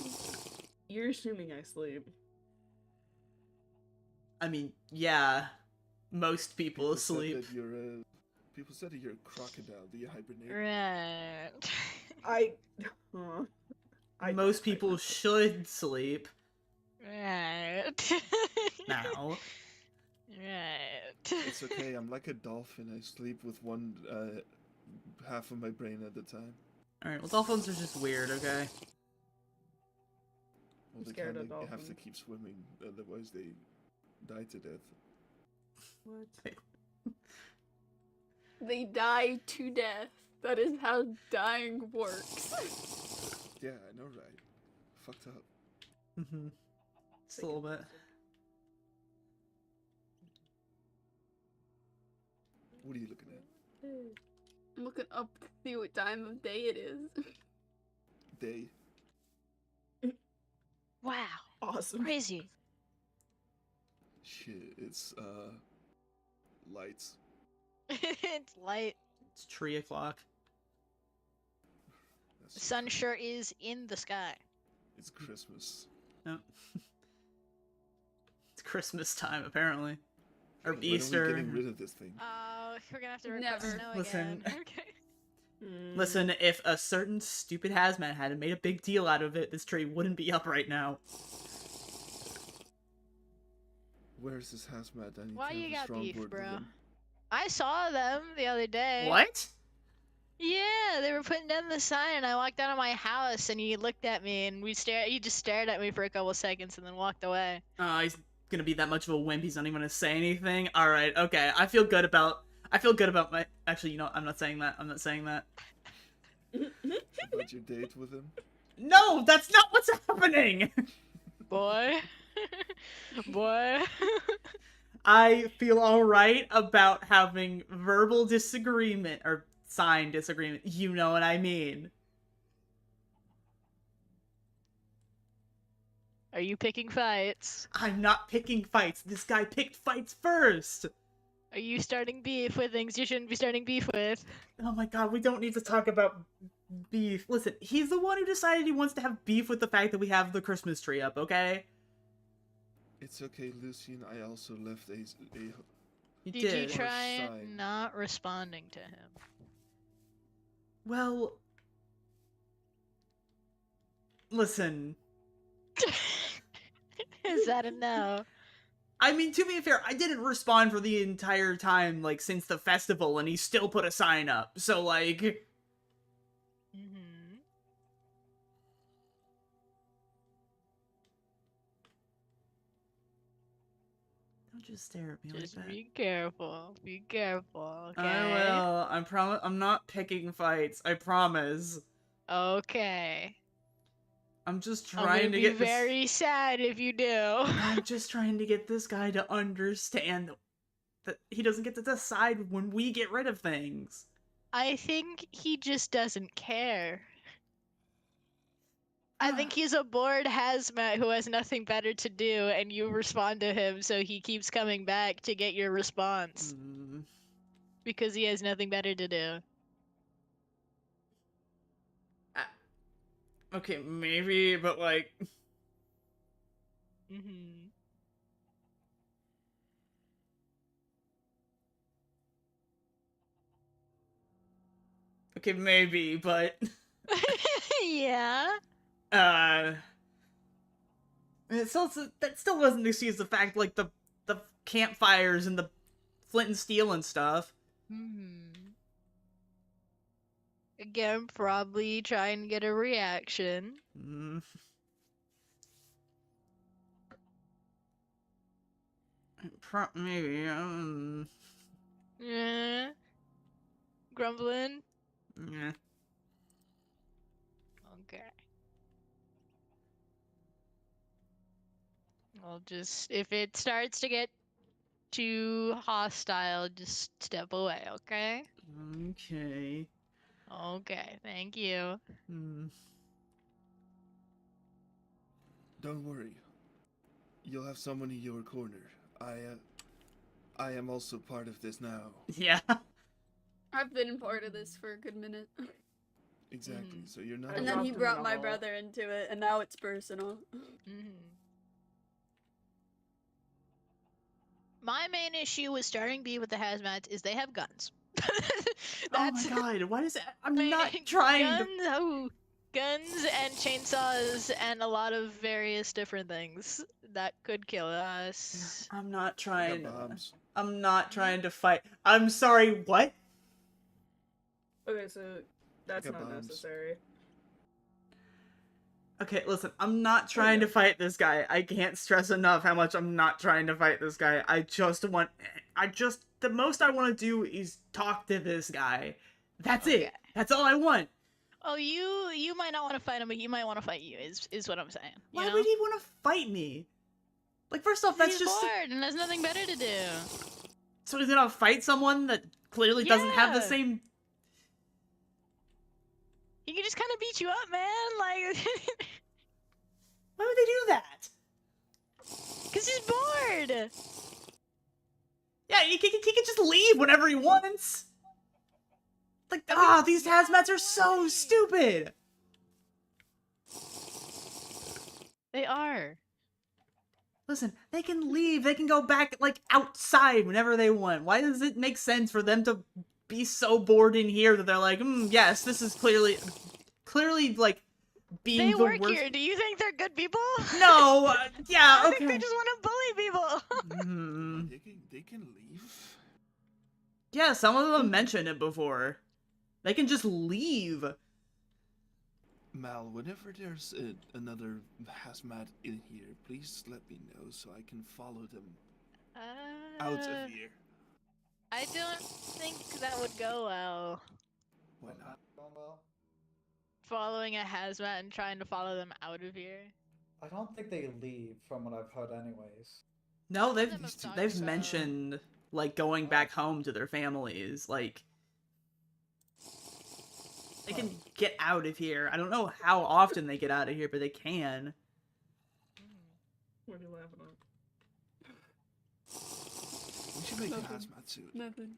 You're assuming I sleep. I mean, yeah. Most people said sleep. that you're people said that you're a crocodile. Do you hibernate? Right. Most people should sleep. Right. Now. Right. It's okay. I'm like a dolphin. I sleep with one half of my brain at a time. Alright, well, dolphins are just weird, okay? Well, they scared of kinda have to dolphins. keep swimming, otherwise they die to death. What? They die to death. That is how dying works. Yeah, I know, right? Fucked up. Mm-hmm. Just a little bit. What are you looking at? I'm looking up to see what time of day it is. Day. Wow. Awesome. Crazy. Shit, it's lights. It's light. It's 3 o'clock. The sun sure is in the sky. It's Christmas. Yep. It's Christmas time, apparently. Or When are Easter. we getting rid of this thing? Oh, we're gonna have to request Never. snow Listen. again. Okay. Listen, if a certain stupid hazmat had made a big deal out of it, this tree wouldn't be up right now. Where's this hazmat? I need Why to you have a got strong beef, word with bro? them. I saw them the other day. What? Yeah, they were putting down the sign, and I walked out of my house, and he looked at me, and he just stared at me for a couple seconds, and then walked away. Oh, he's gonna be that much of a wimp, he's not even gonna say anything? Alright, okay, I feel good about my- Actually, you know, I'm not saying that. About your date with him? No, that's not what's happening! Boy. Boy. I feel alright about having verbal disagreement, or signed disagreement, you know what I mean. Are you picking fights? I'm not picking fights, this guy picked fights first! Are you starting beef with things you shouldn't be starting beef with? Oh my god, we don't need to talk about beef. Listen, he's the one who decided he wants to have beef with the fact that we have the Christmas tree up, okay? It's okay, Lucian. I also left a You Did you did. try sign. not responding to him? Well, listen. Is that a no? I mean, to be fair, I didn't respond for the entire time, like, since the festival, and he still put a sign up. So, like... Mm-hmm. Don't just stare at me Just like that. be careful. Be careful, okay? I will. I'm not picking fights. I promise. Okay. I'm just I'm trying gonna to be get very sad if you do. I'm just trying to get this guy to understand that he doesn't get to decide when we get rid of things. I think he just doesn't care. I think he's a bored hazmat who has nothing better to do, and you respond to him, so he keeps coming back to get your response. Because he has nothing better to do. Okay, maybe, but like... Mm-hmm. Okay, maybe, but... Yeah. That still doesn't excuse the fact, like, the campfires and the flint and steel and stuff. Again, probably trying to get a reaction. Maybe, Yeah. Grumbling? Yeah. Okay. I'll just, if it starts to get too hostile, just step away, okay? Okay. Okay, thank you. Don't worry. You'll have someone in your corner. I am also part of this now. Yeah. I've been part of this for a good minute. Exactly. So you're not. And then he brought my brother into it, and now it's personal. My main issue with starting B with the hazmats is they have guns. Oh my god, why does that? I'm not trying to... Guns and chainsaws and a lot of various different things that could kill us. I'm not trying. Bombs. I'm not trying to fight. I'm sorry, what? Okay, so that's I got not bombs. necessary. Okay, listen, I'm not trying to fight this guy. I can't stress enough how much I'm not trying to fight this guy. The most I want to do is talk to this guy. That's it. That's all I want. Oh, you might not want to fight him, but he might want to fight you. Is what I'm saying. Why would he want to fight me? Like, first off, that's He's just bored and has nothing better to do. so he's gonna fight someone that clearly doesn't have the Yeah. same. He can just kind of beat you up, man. Like, Why would they do that? cause he's bored. Yeah, he can just leave whenever he wants. Like, these hazmats are so stupid. They are. Listen, they can leave. They can go back, like, outside whenever they want. Why does it make sense for them to be so bored in here that they're like, yes, this is clearly, like, being They the work worst. here. Do you think they're good people? No, yeah, I okay. think they just want to bully people. They can leave. Yeah, some of them mentioned it before. They can just leave. Mal, whenever there's another hazmat in here, please let me know so I can follow them out of here. I don't think that would go well. Why not? Following a hazmat and trying to follow them out of here. I don't think they leave, from what I've heard, anyways. No, they've mentioned, like, going back home to their families. Like, they can get out of here. I don't know how often they get out of here, but they can. What are you laughing at? We should make a Nothing. hazmat suit. Nothing.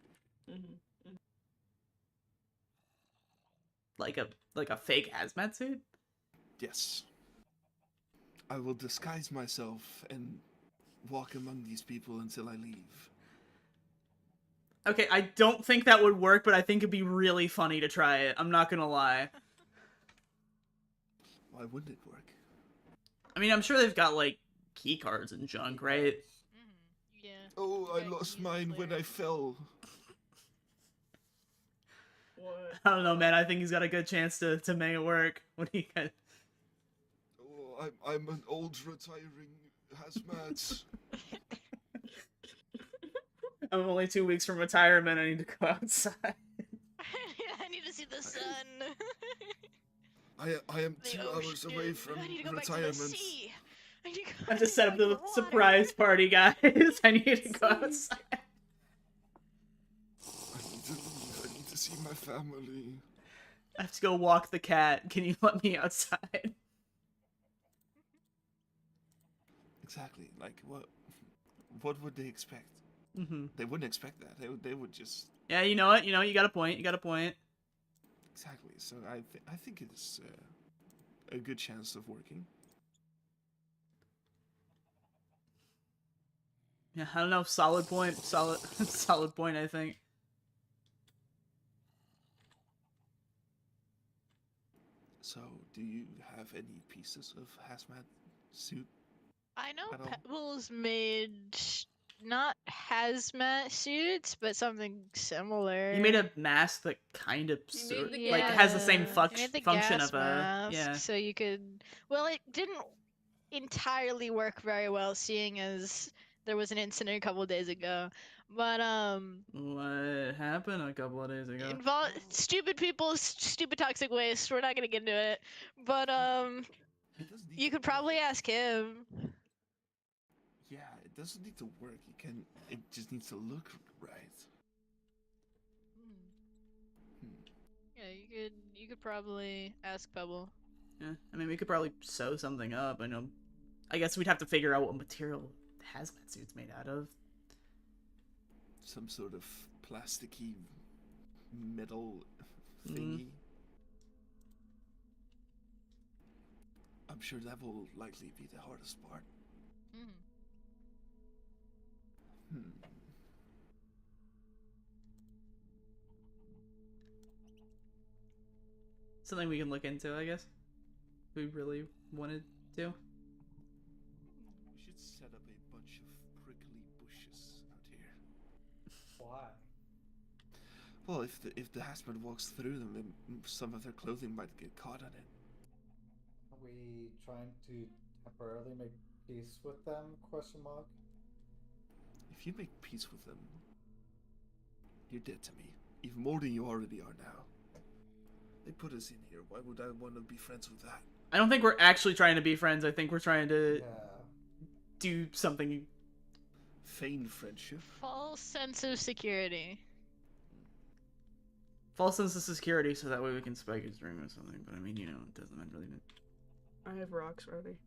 like a fake hazmat suit? Yes. I will disguise myself and walk among these people until I leave. Okay, I don't think that would work, but I think it'd be really funny to try it. I'm not gonna lie. Why wouldn't it work? I mean, I'm sure they've got, like, key cards and junk, right? Yeah. Oh, I Yeah, lost use mine when I players. fell. What? I don't know, man. I think he's got a good chance to make it work. What do you guys... Oh, I'm an old retiring hazmat. I'm only 2 weeks from retirement. I need to go outside. I need to see the sun. I am The 2 ocean. hours away from I need to go retirement. back to the sea. I need to go I just set up back to the water. surprise party, guys. I need to go outside. I need to leave. I need to see my family. I have to go walk the cat. Can you let me outside? Exactly. Like what would they expect? Mm-hmm. They wouldn't expect that. They would just Yeah, you know what? You got a point. You got a point. exactly. So I think it's a good chance of working. Yeah, I don't know. Solid point. Solid, solid point, I think. So, do you have any pieces of hazmat suit? I know at all? Pebbles made not hazmat suits, but something similar. He made a mask that kind of He made the like has the same gas He made the function gas of a mask, yeah. so you could. Well, it didn't entirely work very well, seeing as there was an incident a couple days ago. But What happened a couple of days ago? stupid people, stupid toxic waste. We're not gonna get into it. But It doesn't need you to could probably work. ask him. Yeah, it doesn't need to work. It just needs to look right. Yeah, you could probably ask Pebble. Yeah, I mean we could probably sew something up. I guess we'd have to figure out what material the hazmat suit's made out of. Some sort of plasticky metal thingy. I'm sure that will likely be the hardest part. Something we can look into, I guess. If we really wanted to. We should set up a bunch of prickly bushes out here. Why? Well, if the hazmat walks through them, then some of their clothing might get caught on it. Are we trying to temporarily make peace with them? Question mark. If you make peace with them, you're dead to me. Even more than you already are now. They put us in here. Why would I want to be friends with that? I don't think we're actually trying to be friends. I think we're trying to Yeah. do something. Feign friendship. False sense of security. False sense of security, so that way we can spike his dream or something. But I mean, it doesn't really. I have rocks ready.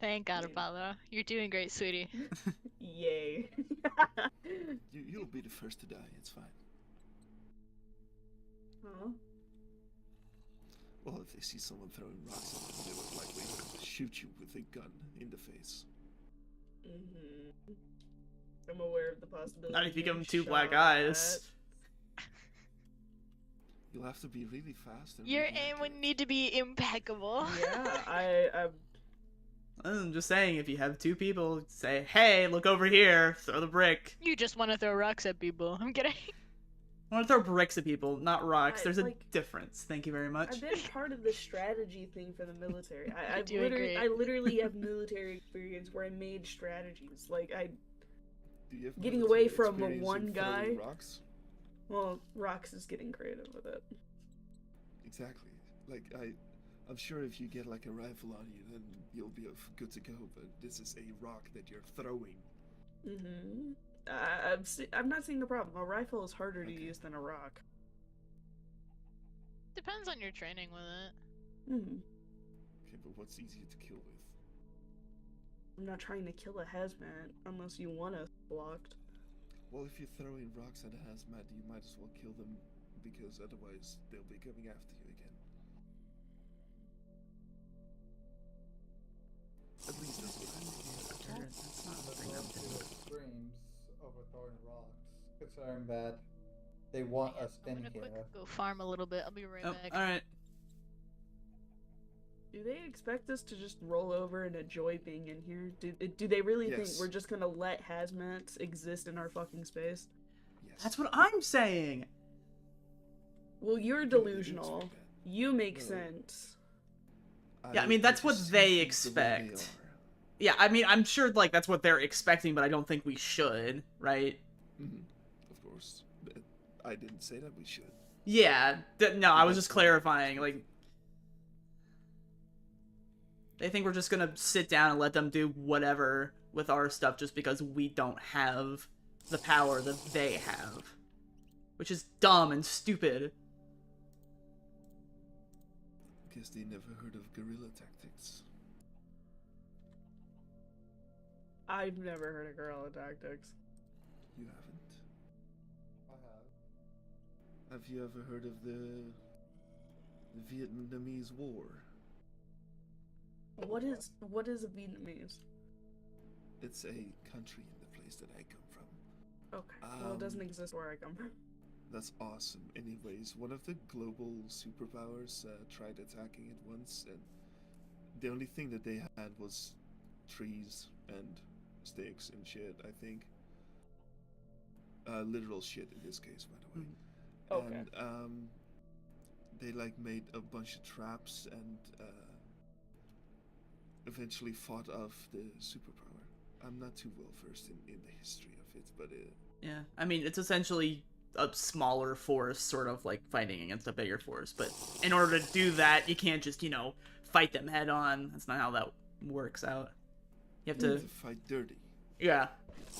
Thank God, Apollo. You're doing great, sweetie. Yay. You'll be the first to die. It's fine. Huh? Well, if they see someone throwing rocks at them, they would likely shoot you with a gun in the face. I'm aware of the possibility. Not if you of give him getting 2 black shot eyes. You'll have to be really fast. And Your really aim would accurate. need to be impeccable. Yeah, I'm just saying, if you have 2 people, say, "Hey, look over here, throw the brick." You just want to throw rocks at people. I'm kidding. I want to throw bricks at people, not rocks. I- There's a like- difference. Thank you very much. I've been part of the strategy thing for the military. You're doing great. I literally have military experience where I made strategies. Like Do you have getting military away from experience in one throwing guy. Rocks? well, Rox is getting creative with it. Exactly. Like I'm sure if you get like a rifle on you, then you'll be good to go. But this is a rock that you're throwing. I'm not seeing the problem. A rifle is harder to Okay. use than a rock. Depends on your training with it. Okay, but what's easier to kill with? I'm not trying to kill a hazmat unless you want us blocked. Well, if you're throwing rocks at a hazmat, you might as well kill them because otherwise they'll be coming after you again. At least that's what I think. Let's not Let's bring go them to to the extremes over throwing rocks, considering that they want us I'm in gonna here. quick go farm a little bit. I'll be right back. Alright. Do they expect us to just roll over and enjoy being in here? Do they really think Yes. we're just gonna let hazmats exist in our fucking space? Yes. That's what I'm saying. Well, you're You didn't delusional. expect that. You make No. sense. Yeah, I mean, that's what just they see things the way expect. are. Yeah, I mean, I'm sure, like, that's what they're expecting, but I don't think we should, right? Of course. But I didn't say that we should. Yeah, no, I was That's just what I'm clarifying, like... They think we're just gonna sit down and let them do whatever with our stuff just because we don't have the power that they have. Which is dumb and stupid. Guess they never heard of guerrilla tactics. I've never heard of guerrilla tactics. You haven't? I have. Have you ever heard of the Vietnamese War? What is a Vietnamese? It's a country in the place that I come from. Okay. Well, it doesn't exist where I come from. That's awesome. Anyways, one of the global superpowers tried attacking it once, and the only thing that they had was trees and sticks and shit, I think. Literal shit in this case, by the way. Okay. And they like made a bunch of traps and eventually fought off the superpower. I'm not too well versed in the history of it, but Yeah, I mean, it's essentially a smaller force sort of like fighting against a bigger force, but in order to do that, you can't just, you know, fight them head on. That's not how that works out. You have to... fight dirty. Yeah.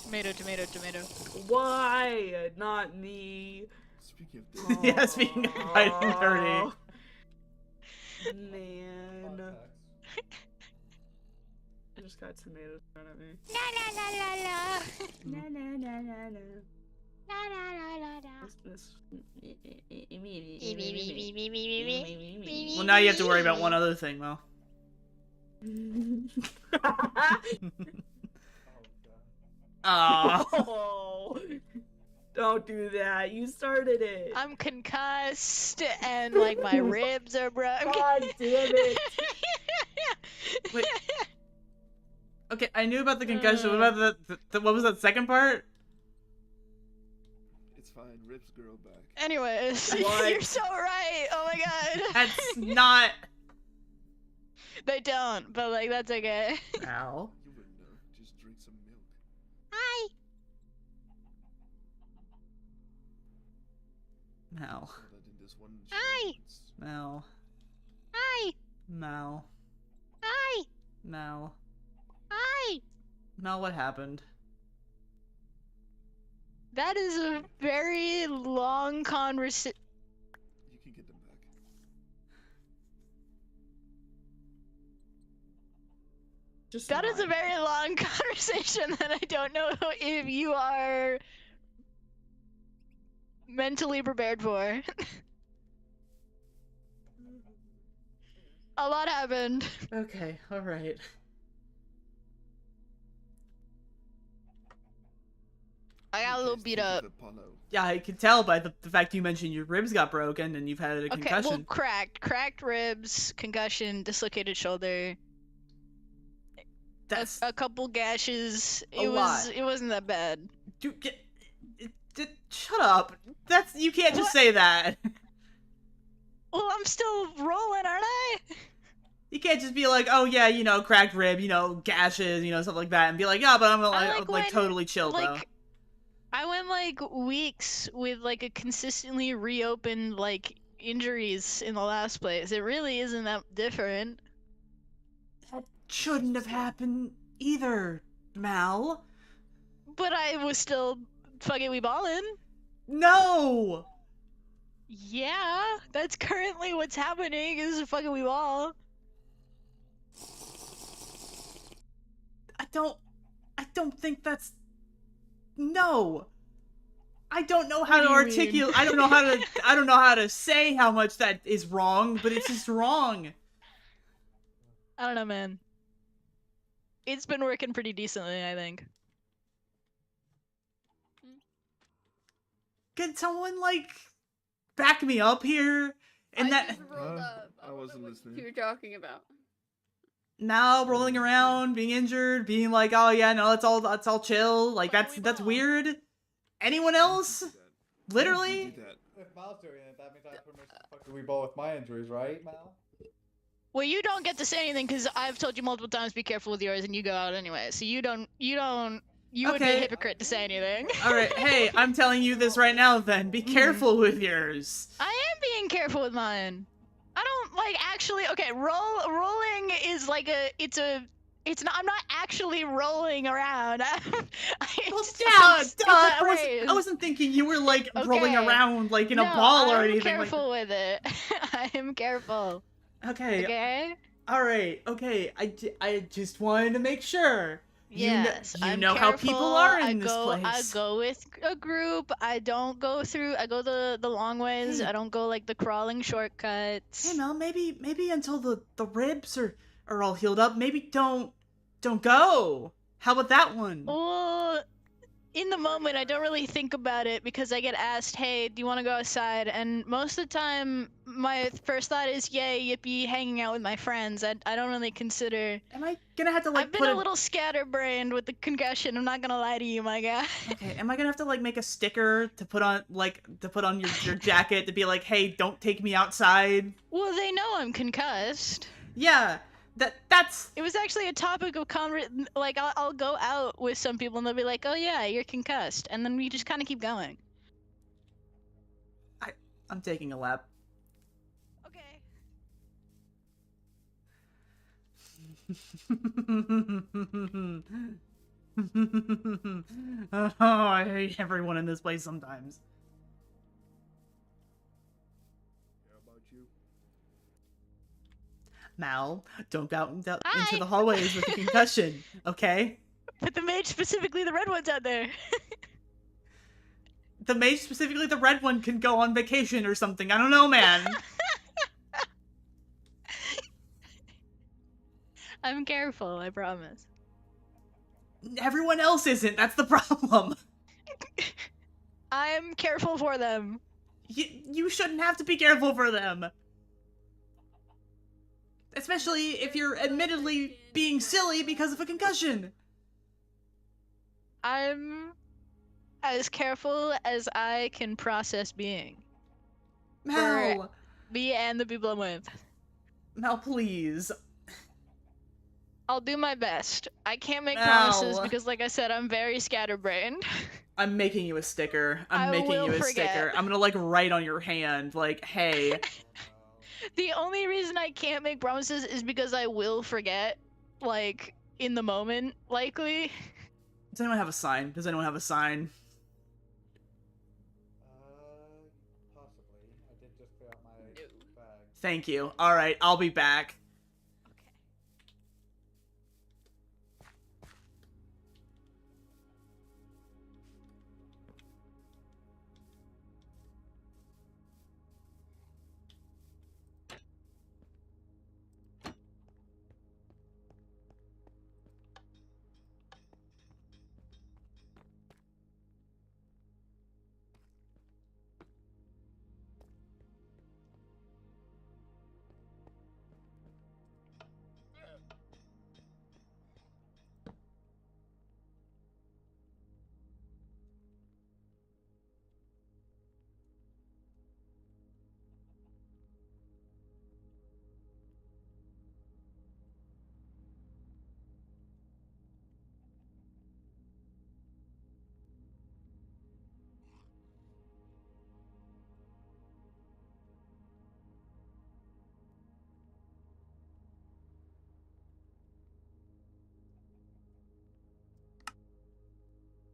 Tomato, tomato, tomato. Why? Not me. Speaking of dirty, Yeah, speaking of fighting dirty. Aw. Man. Context. I just got tomatoes in front of me. La la la la la. Na na na na na. La la la la la. Well, now you have to worry about one other thing, Mo. Oh god. Oh. Oh, don't do that. You started it. I'm concussed and like my ribs are broken. God damn it. Wait. Okay, I knew about the concussion. What about the what was that second part? it's fine. Ribs grow back. Anyways, What? you're so right. Oh my god. That's not. They don't, but like that's okay. Ow. You wouldn't know. Just drink some milk. Hi. Mal. Saw that in this one show Hi. once. Mal. Hi. Mal. Hi. Mal. Hi. Mal, what happened? That is a very long conversation. You can get them back. Just That is a not. very long conversation that I don't know if you are mentally prepared for. A lot happened. Okay, alright. I got a You little guys beat think of up. Apollo. Yeah, I can tell by the fact you mentioned your ribs got broken and you've had a Okay, concussion. well, cracked ribs, concussion, dislocated shoulder, That's a couple gashes. A lot. It wasn't that bad. dude. Shut up. That's you can't just What? say that. Well, I'm still rolling, aren't I? You can't just be like, oh yeah, you know, cracked rib, you know, gashes, you know, stuff like that, and be like, yeah, but I'm like when, totally chill though. Like, I went like weeks with like a consistently reopened like injuries in the last place. It really isn't that different. That shouldn't have happened either, Mal. But I was still fucking we ballin'. No. Yeah, that's currently what's happening. Is a fucking we ball. I I don't think that's. No. I don't know how to What do you mean? articulate. I don't know how to say how much that is wrong, but it's just wrong. I don't know, man. It's been working pretty decently, I think. Can someone like back me up here? And that just rolled up. I wasn't listening. You were talking about. now rolling around, being injured, being like, oh yeah, no, that's all chill. Like that's weird. Anyone else? Literally? Do that. If Mal's doing it, that means I have permission to fuck the wee ball with my injuries, right, Mal? Well, you don't get to say anything because I've told you multiple times be careful with yours, and you go out anyway. So you would be a Okay. hypocrite to say anything. All right, hey, I'm telling you this right now. Then be careful with yours. I am being careful with mine. I don't like actually. Okay, rolling is like it's not. I'm not actually rolling around. Well, yeah, duh. I wasn't thinking you were like rolling Okay. around like in a ball or I'm anything. careful with it. I am careful. Okay. Okay. All right. Okay. I just wanted to make sure. Yes, You I'm know how people careful. are in this I place. go with a group. I don't go through. I go the long ways. Hey. I don't go like the crawling shortcuts. Hey Mel, maybe until the ribs are all healed up, maybe don't go. How about that one? Well, in the moment, I don't really think about it because I get asked, "Hey, do you want to go outside?" And most of the time, my first thought is, "Yay, yippee, hanging out with my friends." I don't really consider. Am I gonna have to like I've been put a little scatterbrained with the concussion. I'm not gonna lie to you, my guy. Okay, am I gonna have to like make a sticker to put on your jacket to be like, hey, don't take me outside? Well, they know I'm concussed. Yeah, that's It was actually a topic of like I'll go out with some people and they'll be like, "Oh yeah, you're concussed," and then we just kind of keep going. I'm taking a lap. Okay. Oh, I hate everyone in this place sometimes. How about you? Mal, don't go out into Hi. the hallways with a concussion, okay? But the mage, specifically the red one's out there. The mage, specifically the red one, can go on vacation or something. I don't know, man. I'm careful, I promise. Everyone else isn't. That's the problem. I'm careful for them. You shouldn't have to be careful for them. Especially if you're admittedly being silly because of a concussion. I'm as careful as I can process being. Mal! Me and the people I'm with. Mal, please. I'll do my best. I can't make Mal. promises because, like I said, I'm very scatterbrained. I'm making you a sticker. I I'm making will you a forget. sticker. I'm gonna, like, write on your hand, like, hey. The only reason I can't make promises is because I will forget, like, in the moment, likely. Does anyone have a sign? Does anyone have a sign? Possibly. I did just put out my bag. Thank you. Alright, I'll be back. Okay.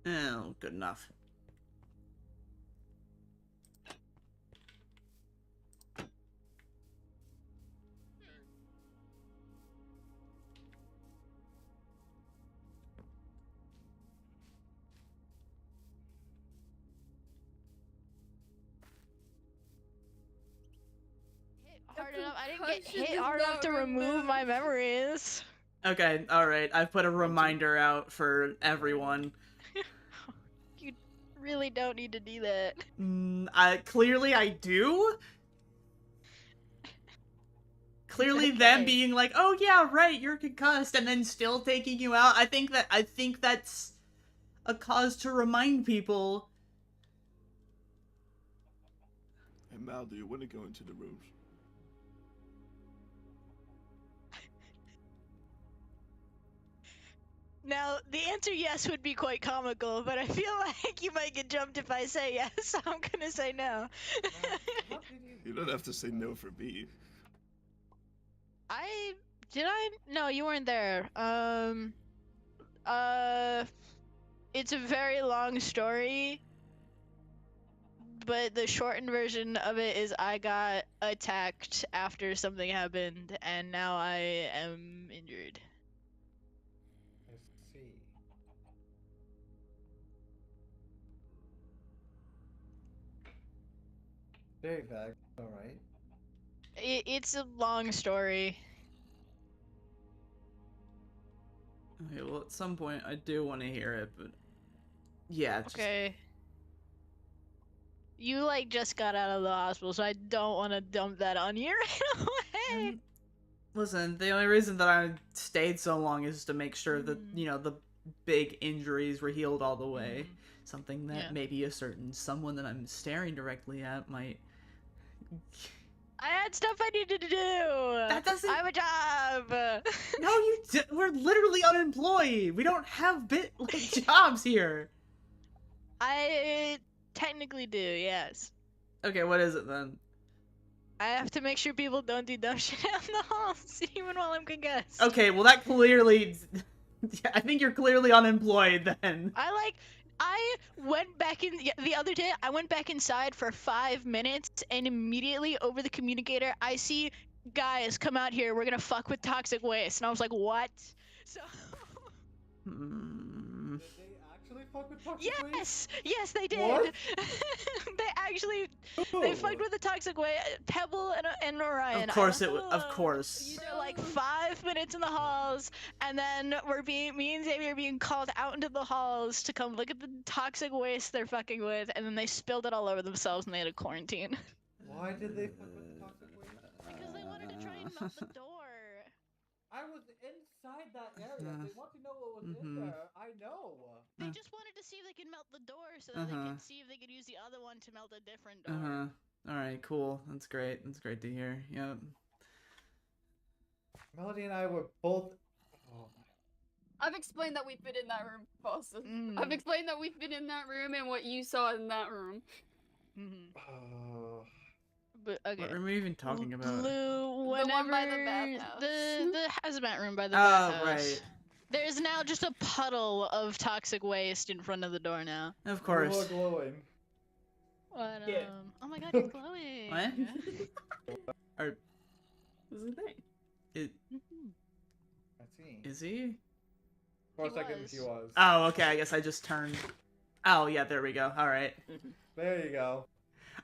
Oh, good enough. I didn't I get should hit just hard enough not to remove my remember. memories. Okay, alright. I've put a reminder out for everyone. You really don't need to do that. Clearly I do. Clearly them Okay. being like, oh yeah, right, you're concussed, and then still taking you out. I think that's a cause to remind people. Hey Mal, do you want to go into the rooms? Now, the answer yes would be quite comical, but I feel like you might get jumped if I say yes, so I'm gonna say no. How did you? You don't have to say no for me. Did I? No, you weren't there. It's a very long story, but the shortened version of it is I got attacked after something happened, and now I am injured. I see. Very vague. All right. It's a long story. Okay, well, at some point I do want to hear it, but yeah. Okay. You like just got out of the hospital, so I don't want to dump that on you right away. Listen, the only reason that I stayed so long is to make sure that, Mm. you know, the big injuries were healed all the way. Mm. Something that Yeah. maybe a certain someone that I'm staring directly at might... I had stuff I needed to do. That doesn't... I have a job. No, we're literally unemployed. We don't have jobs here. I technically do, yes. Okay, what is it then? I have to make sure people don't do dumb shit out in the halls, even while I'm concussed. Okay, well that clearly... I think you're clearly unemployed then. I went back in the other day. I went back inside for 5 minutes, and immediately over the communicator, I see guys come out here. We're gonna fuck with toxic waste, and I was like, what? So. Did they actually fuck with toxic waste? Yes, they did. What? They actually they fucked with the toxic waste. Pebble and Orion. Of course of course. They're like 5 minutes in the halls, and then me and Xavier are being called out into the halls to come look at the toxic waste they're fucking with, and then they spilled it all over themselves and they had to quarantine. Why did they fuck with the toxic waste? Because they wanted to try and melt the door. I was inside that area. They want to know what was in there. I know. They just wanted to see if they could melt the door so that they could see if they could use the other one to melt a different door. Alright, cool. That's great. That's great to hear. Yep. Melody and I were both. Oh. I've explained that we've been in that room, Boston. I've explained that we've been in that room and what you saw in that room. But okay. What are we even talking about? Blue, The one by the bathhouse. The hazmat room by the Oh, bathhouse. right. There's now just a puddle of toxic waste in front of the door now. Of You course. are glowing. What, Yeah. oh my god, you're glowing. What? This is the thing. I see. Is he? For a He second, was. he was. Oh, okay. I guess I just turned. Oh, yeah. There we go. All right. There you go.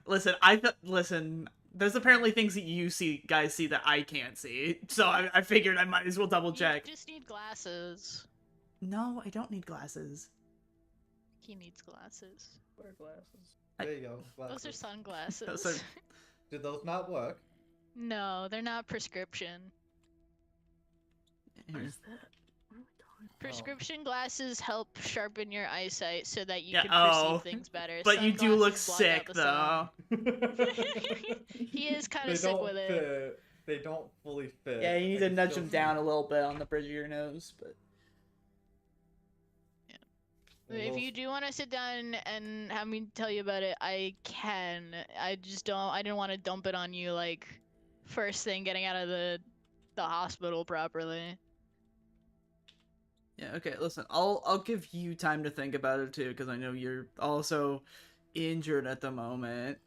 Listen, listen. There's apparently things that you guys see that I can't see, so I figured I might as well double check. You just need glasses. No, I don't need glasses. He needs glasses. What are glasses? There you go. Those are Glasses. sunglasses. Those are- Did those not work? No, they're not prescription. What Here. is that? What are we talking Prescription glasses help sharpen your eyesight so that you Yeah, can oh. perceive things better. But you do look Sunglasses block out sick, the though. sun. He is kind They of sick don't with it. fit. They don't fully fit. Yeah, you need I to can nudge still them see. down a little bit on the bridge of your nose, but... If you do want to sit down and have me tell you about it, I can. I didn't want to dump it on you like first thing getting out of the hospital properly. Yeah, okay, listen, I'll give you time to think about it too, because I know you're also injured at the moment.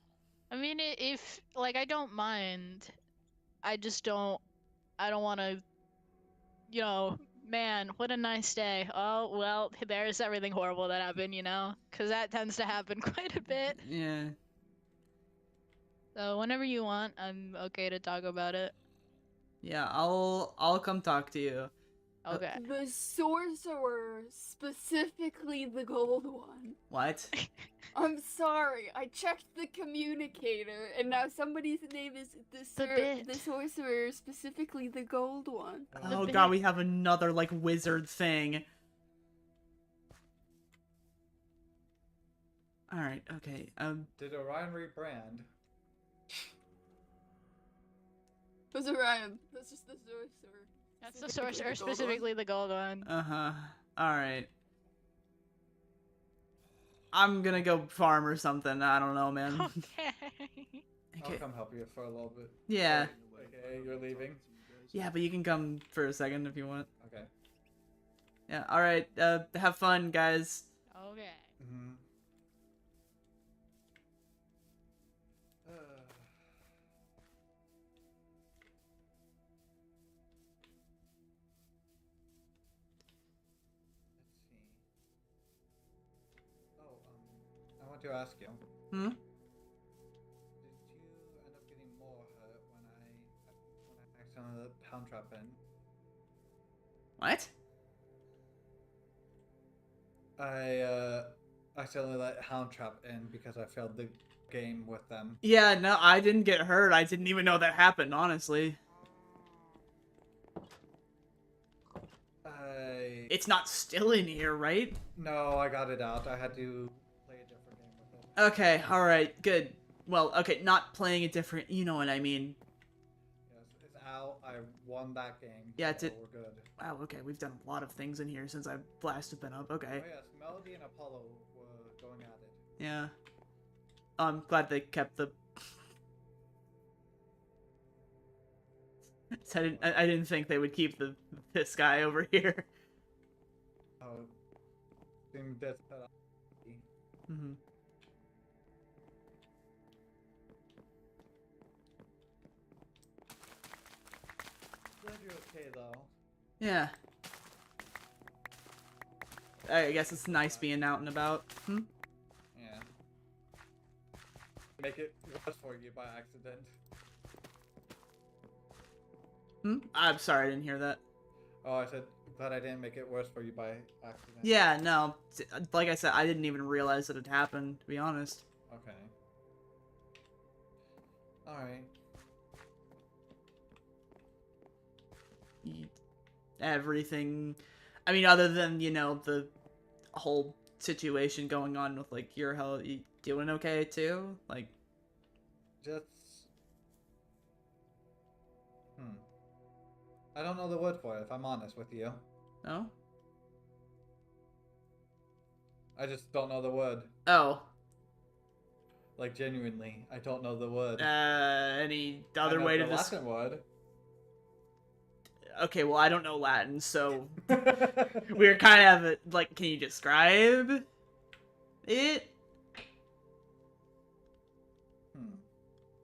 I mean, if like I don't mind, I don't want to, you know, man, what a nice day. Oh, well, there's everything horrible that happened, you know? Because that tends to happen quite a bit. Yeah. So whenever you want, I'm okay to talk about it. Yeah, I'll come talk to you. Okay. The sorcerer, specifically the gold one. What? I'm sorry, I checked the communicator, and now somebody's name is the sorcerer, specifically the gold one. Oh god, we have another, like, wizard thing. Alright, okay, Did Orion rebrand? Who's Orion? That's just the sorcerer. That's the sorcerer, specifically the gold one. Uh-huh. Alright. I'm gonna go farm or something, I don't know, man. Okay. I'll come help you for a little bit. Yeah. Okay, you're leaving? Yeah, but you can come for a second if you want. Okay. Yeah, alright, have fun, guys. Okay. Mm-hmm. I want to ask you. Hmm? Did you end up getting more hurt when I accidentally let Hound Trap in? What? I accidentally let Hound Trap in because I failed the game with them. Yeah, no, I didn't get hurt. I didn't even know that happened, honestly. It's not still in here, right? No, I got it out. I had to play a different game with it. Okay, alright, good. Well, okay, not playing a different, you know what I mean. Yes, it's out. I won that game. Yeah, so it we're good. Wow, okay, we've done a lot of things in here since I last have been up, okay. Oh yes, Melody and Apollo were going at it. Yeah. I'm glad they kept the... So I didn't think they would keep this guy over here. Oh, seemed dead set up. Mm-hmm. Glad you're okay though. Yeah. I guess it's nice being out and about. Hmm? Yeah. Make it worse for you by accident. Hmm? I'm sorry, I didn't hear that. Oh, I said glad I didn't make it worse for you by accident. Yeah, no. Like I said, I didn't even realize that it happened, to be honest. Okay. Alright. Everything... I mean, other than, you know, the whole situation going on with, like, your health, you doing okay, too? Like... Just... I don't know the word for it, if I'm honest with you. No? I just don't know the word. Oh. Like, genuinely, I don't know the word. Any other way to the Latin word. Okay, well, I don't know Latin, so... We're kind of, like, can you describe it?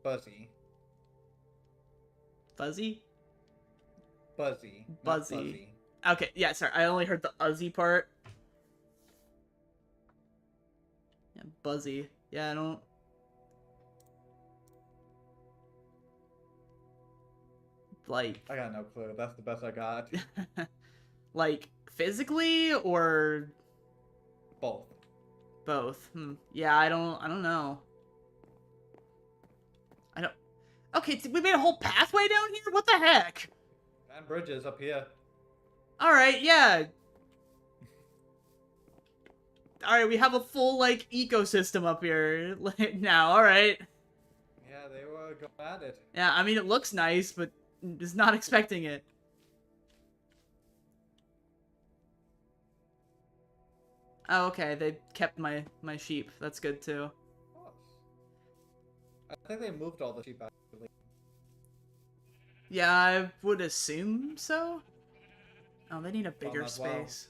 Buzzy. Fuzzy? Buzzy. Buzzy. Okay, yeah, sorry, I only heard the Uzzy part. Yeah, Buzzy. Yeah, I don't... Like... I got no clue. That's the best I got. Like, physically, or... Both. Both. Yeah, I don't know. I don't... Okay, we made a whole pathway down here? What the heck? And bridges up here. Alright, yeah. Alright, we have a full, like, ecosystem up here now, alright. Yeah, they were going at it. Yeah, I mean, it looks nice, but just not expecting it. Oh, okay, they kept my sheep. That's good, too. Of course. I think they moved all the sheep actually. Yeah, I would assume so. Oh, they need a bigger as well. space.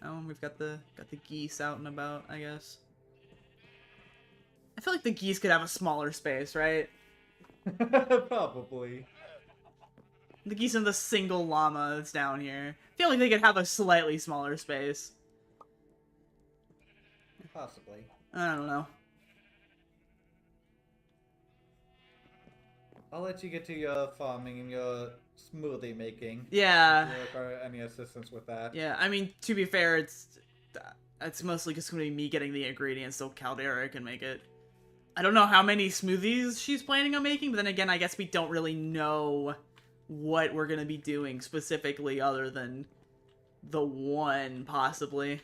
Oh, and we've got the geese out and about, I guess. I feel like the geese could have a smaller space, right? Probably. The geese and the single llama that's down here. I feel like they could have a slightly smaller space. Possibly. I don't know. I'll let you get to your farming and your smoothie making. Yeah. If you require any assistance with that. Yeah, I mean, to be fair, it's mostly just gonna be me getting the ingredients so Caldera can make it. I don't know how many smoothies she's planning on making, but then again, I guess we don't really know what we're gonna be doing specifically other than the one, possibly.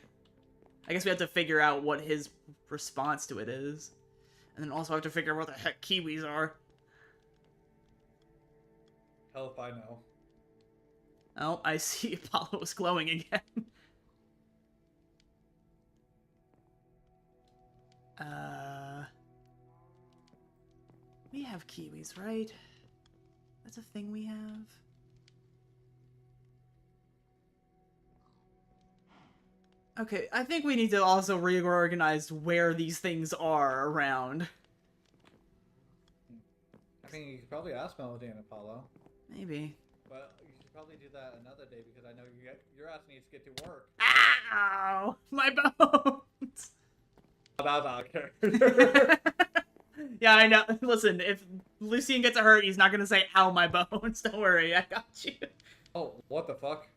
I guess we have to figure out what his response to it is. And then also have to figure out what the heck kiwis are. Hell if I know. Oh, I see Apollo was glowing again. We have kiwis, right? That's a thing we have. Okay, I think we need to also reorganize where these things are around. I mean, you could probably ask Melody and Apollo. Maybe. But you should probably do that another day because I know your ass needs to get to work. Ow! My bones! That's out of character. Yeah, I know. Listen, if Lucian gets hurt, he's not gonna say, ow, my bones. Don't worry, I got you. Oh, what the fuck?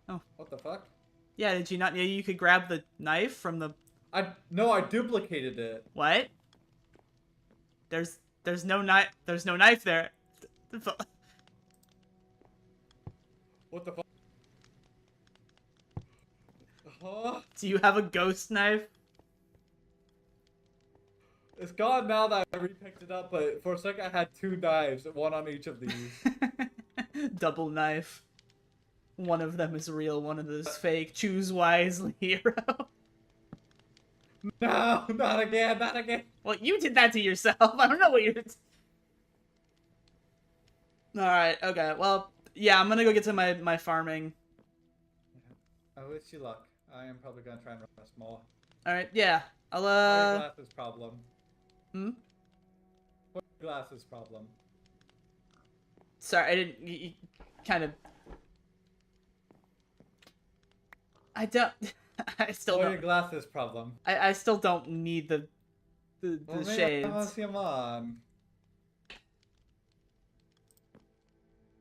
Oh. What the fuck? Yeah, did you not know you could grab the knife from the... No, I duplicated it. What? There's no knife. There's no knife there. What the fuck? Huh? Do you have a ghost knife? It's gone now that I re-picked it up, but for a second I had two knives, one on each of these. Double knife. One of them is real, one of them is fake. Choose wisely, hero. No, not again, not again. Well, you did that to yourself. I don't know what you're... Alright, okay. Well, yeah, I'm gonna go get to my farming. I wish you luck. I am probably gonna try and rest more. Alright, yeah. I'll, Glasses problem. Hmm? Glasses problem. Sorry, I didn't... You kind of... I don't... I still Or don't... your glasses problem. I still don't need the Well, shades. I want to see them on.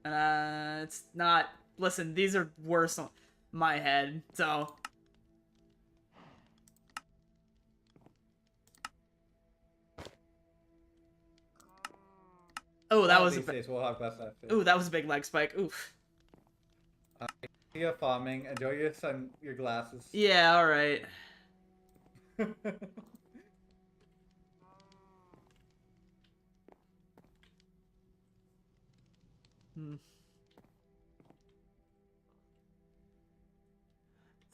It's not... Listen, these are worse on my head, so... Oh, that was a big... We'll have best outfit. Ooh, that was a big leg spike. Oof. You're farming. Enjoy your glasses. Yeah, alright.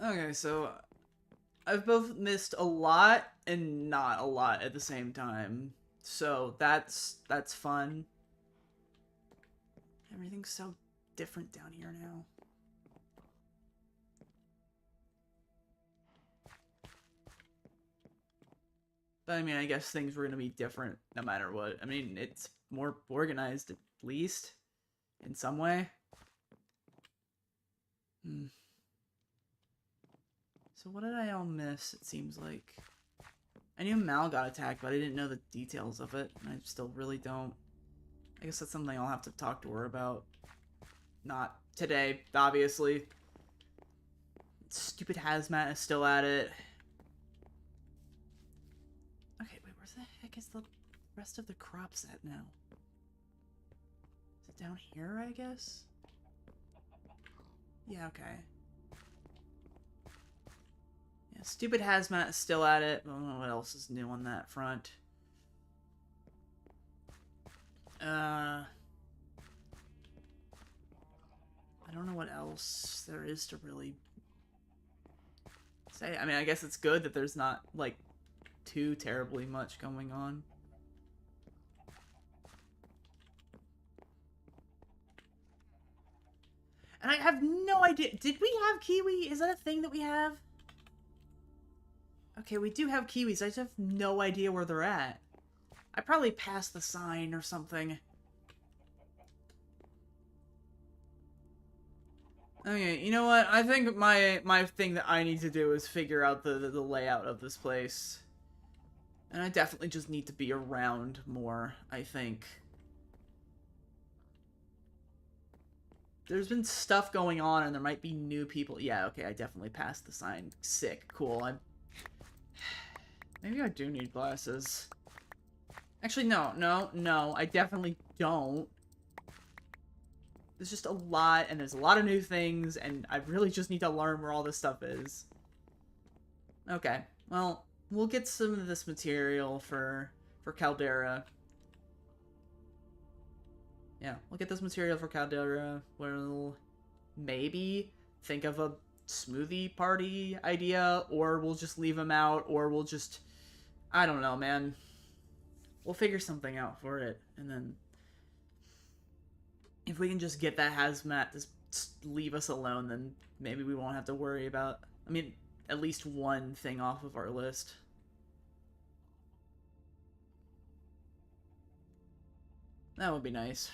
Okay, so I've both missed a lot and not a lot at the same time. So that's fun. Everything's so different down here now. But I mean, I guess things were gonna be different no matter what. I mean, it's more organized at least in some way. So what did I all miss, it seems like? I knew Mal got attacked, but I didn't know the details of it. And I still really don't. I guess that's something I'll have to talk to her about. Not today, obviously. Stupid hazmat is still at it. Okay, wait, where the heck is the rest of the crops at now? Is it down here, I guess? Yeah, okay. Yeah, stupid hazmat is still at it. I don't know what else is new on that front. I don't know what else there is to really say. I mean, I guess it's good that there's not, like, too terribly much going on. And I have no idea. Did we have kiwi? Is that a thing that we have? Okay, we do have kiwis. I just have no idea where they're at. I probably passed the sign or something. Okay, you know what? I think my thing that I need to do is figure out the layout of this place. And I definitely just need to be around more, I think. There's been stuff going on and there might be new people. Yeah, okay, I definitely passed the sign. Sick, cool. Maybe I do need glasses. Actually, no, I definitely don't. There's just a lot, and there's a lot of new things, and I really just need to learn where all this stuff is. Okay, well, we'll get some of this material for Caldera. Yeah, we'll get this material for Caldera. We'll maybe think of a smoothie party idea, or we'll just leave them out, or we'll just... I don't know, man. We'll figure something out for it, and then... if we can just get that hazmat to leave us alone, then maybe we won't have to worry about... I mean, at least one thing off of our list. That would be nice.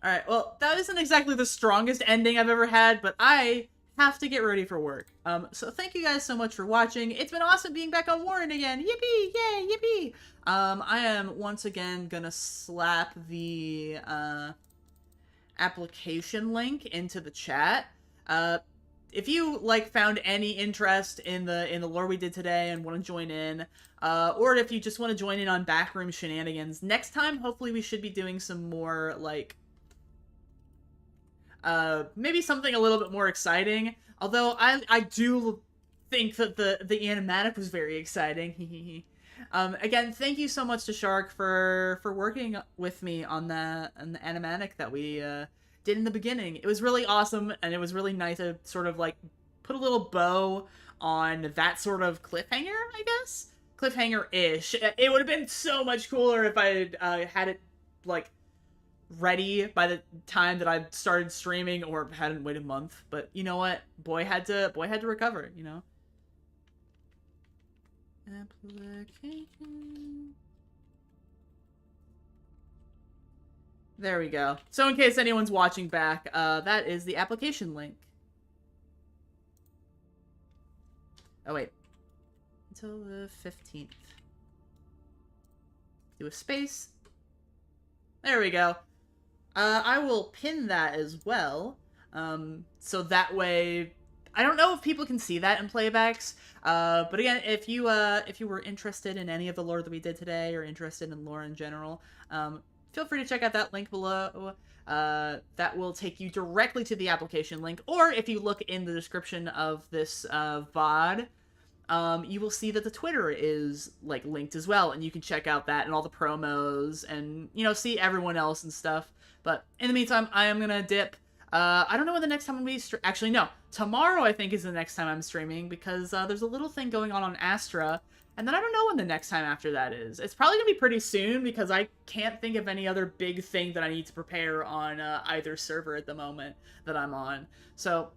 Alright, well, that isn't exactly the strongest ending I've ever had, but I have to get ready for work. So thank you guys so much for watching. It's been awesome being back on Warren again. Yippee! Yay! Yippee! I am once again gonna slap the application link into the chat. If you found any interest in the lore we did today and want to join in, or if you just want to join in on backroom shenanigans, next time hopefully we should be doing some more maybe something a little bit more exciting. Although I do think that the animatic was very exciting. Again, thank you so much to Shark for working with me on the animatic that we did in the beginning. It was really awesome, and it was really nice to sort of put a little bow on that sort of cliffhanger, I guess? Cliffhanger-ish. It would have been so much cooler if I had it ready by the time that I started streaming, or hadn't waited a month. But you know what? Boy had to recover, you know? Application. There we go. So in case anyone's watching back, that is the application link. Oh wait. Until the 15th. Do a space. There we go. I will pin that as well. So that way, I don't know if people can see that in playbacks. But again, if you were interested in any of the lore that we did today, or interested in lore in general, feel free to check out that link below. That will take you directly to the application link. Or if you look in the description of this VOD, you will see that the Twitter is linked as well, and you can check out that and all the promos and see everyone else and stuff. But in the meantime, I am gonna dip. I don't know when the next time I'm gonna be actually no, tomorrow I think is the next time I'm streaming, because there's a little thing going on Astra, and then I don't know when the next time after that is. It's probably gonna be pretty soon, because I can't think of any other big thing that I need to prepare on either server at the moment that I'm on. So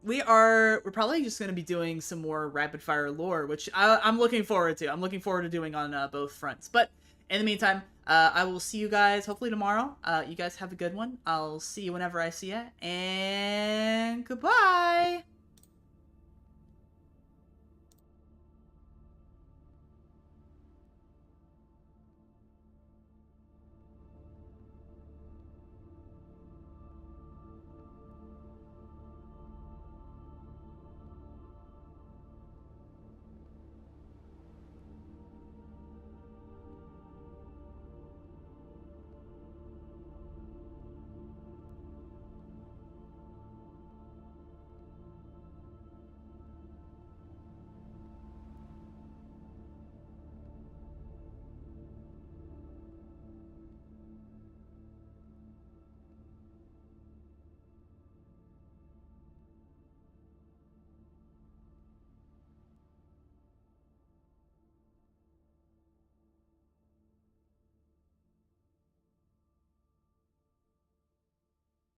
we're probably just going to be doing some more rapid fire lore, which I'm looking forward to. I'm looking forward to doing on both fronts. But in the meantime, I will see you guys hopefully tomorrow. You guys have a good one. I'll see you whenever I see you. And goodbye!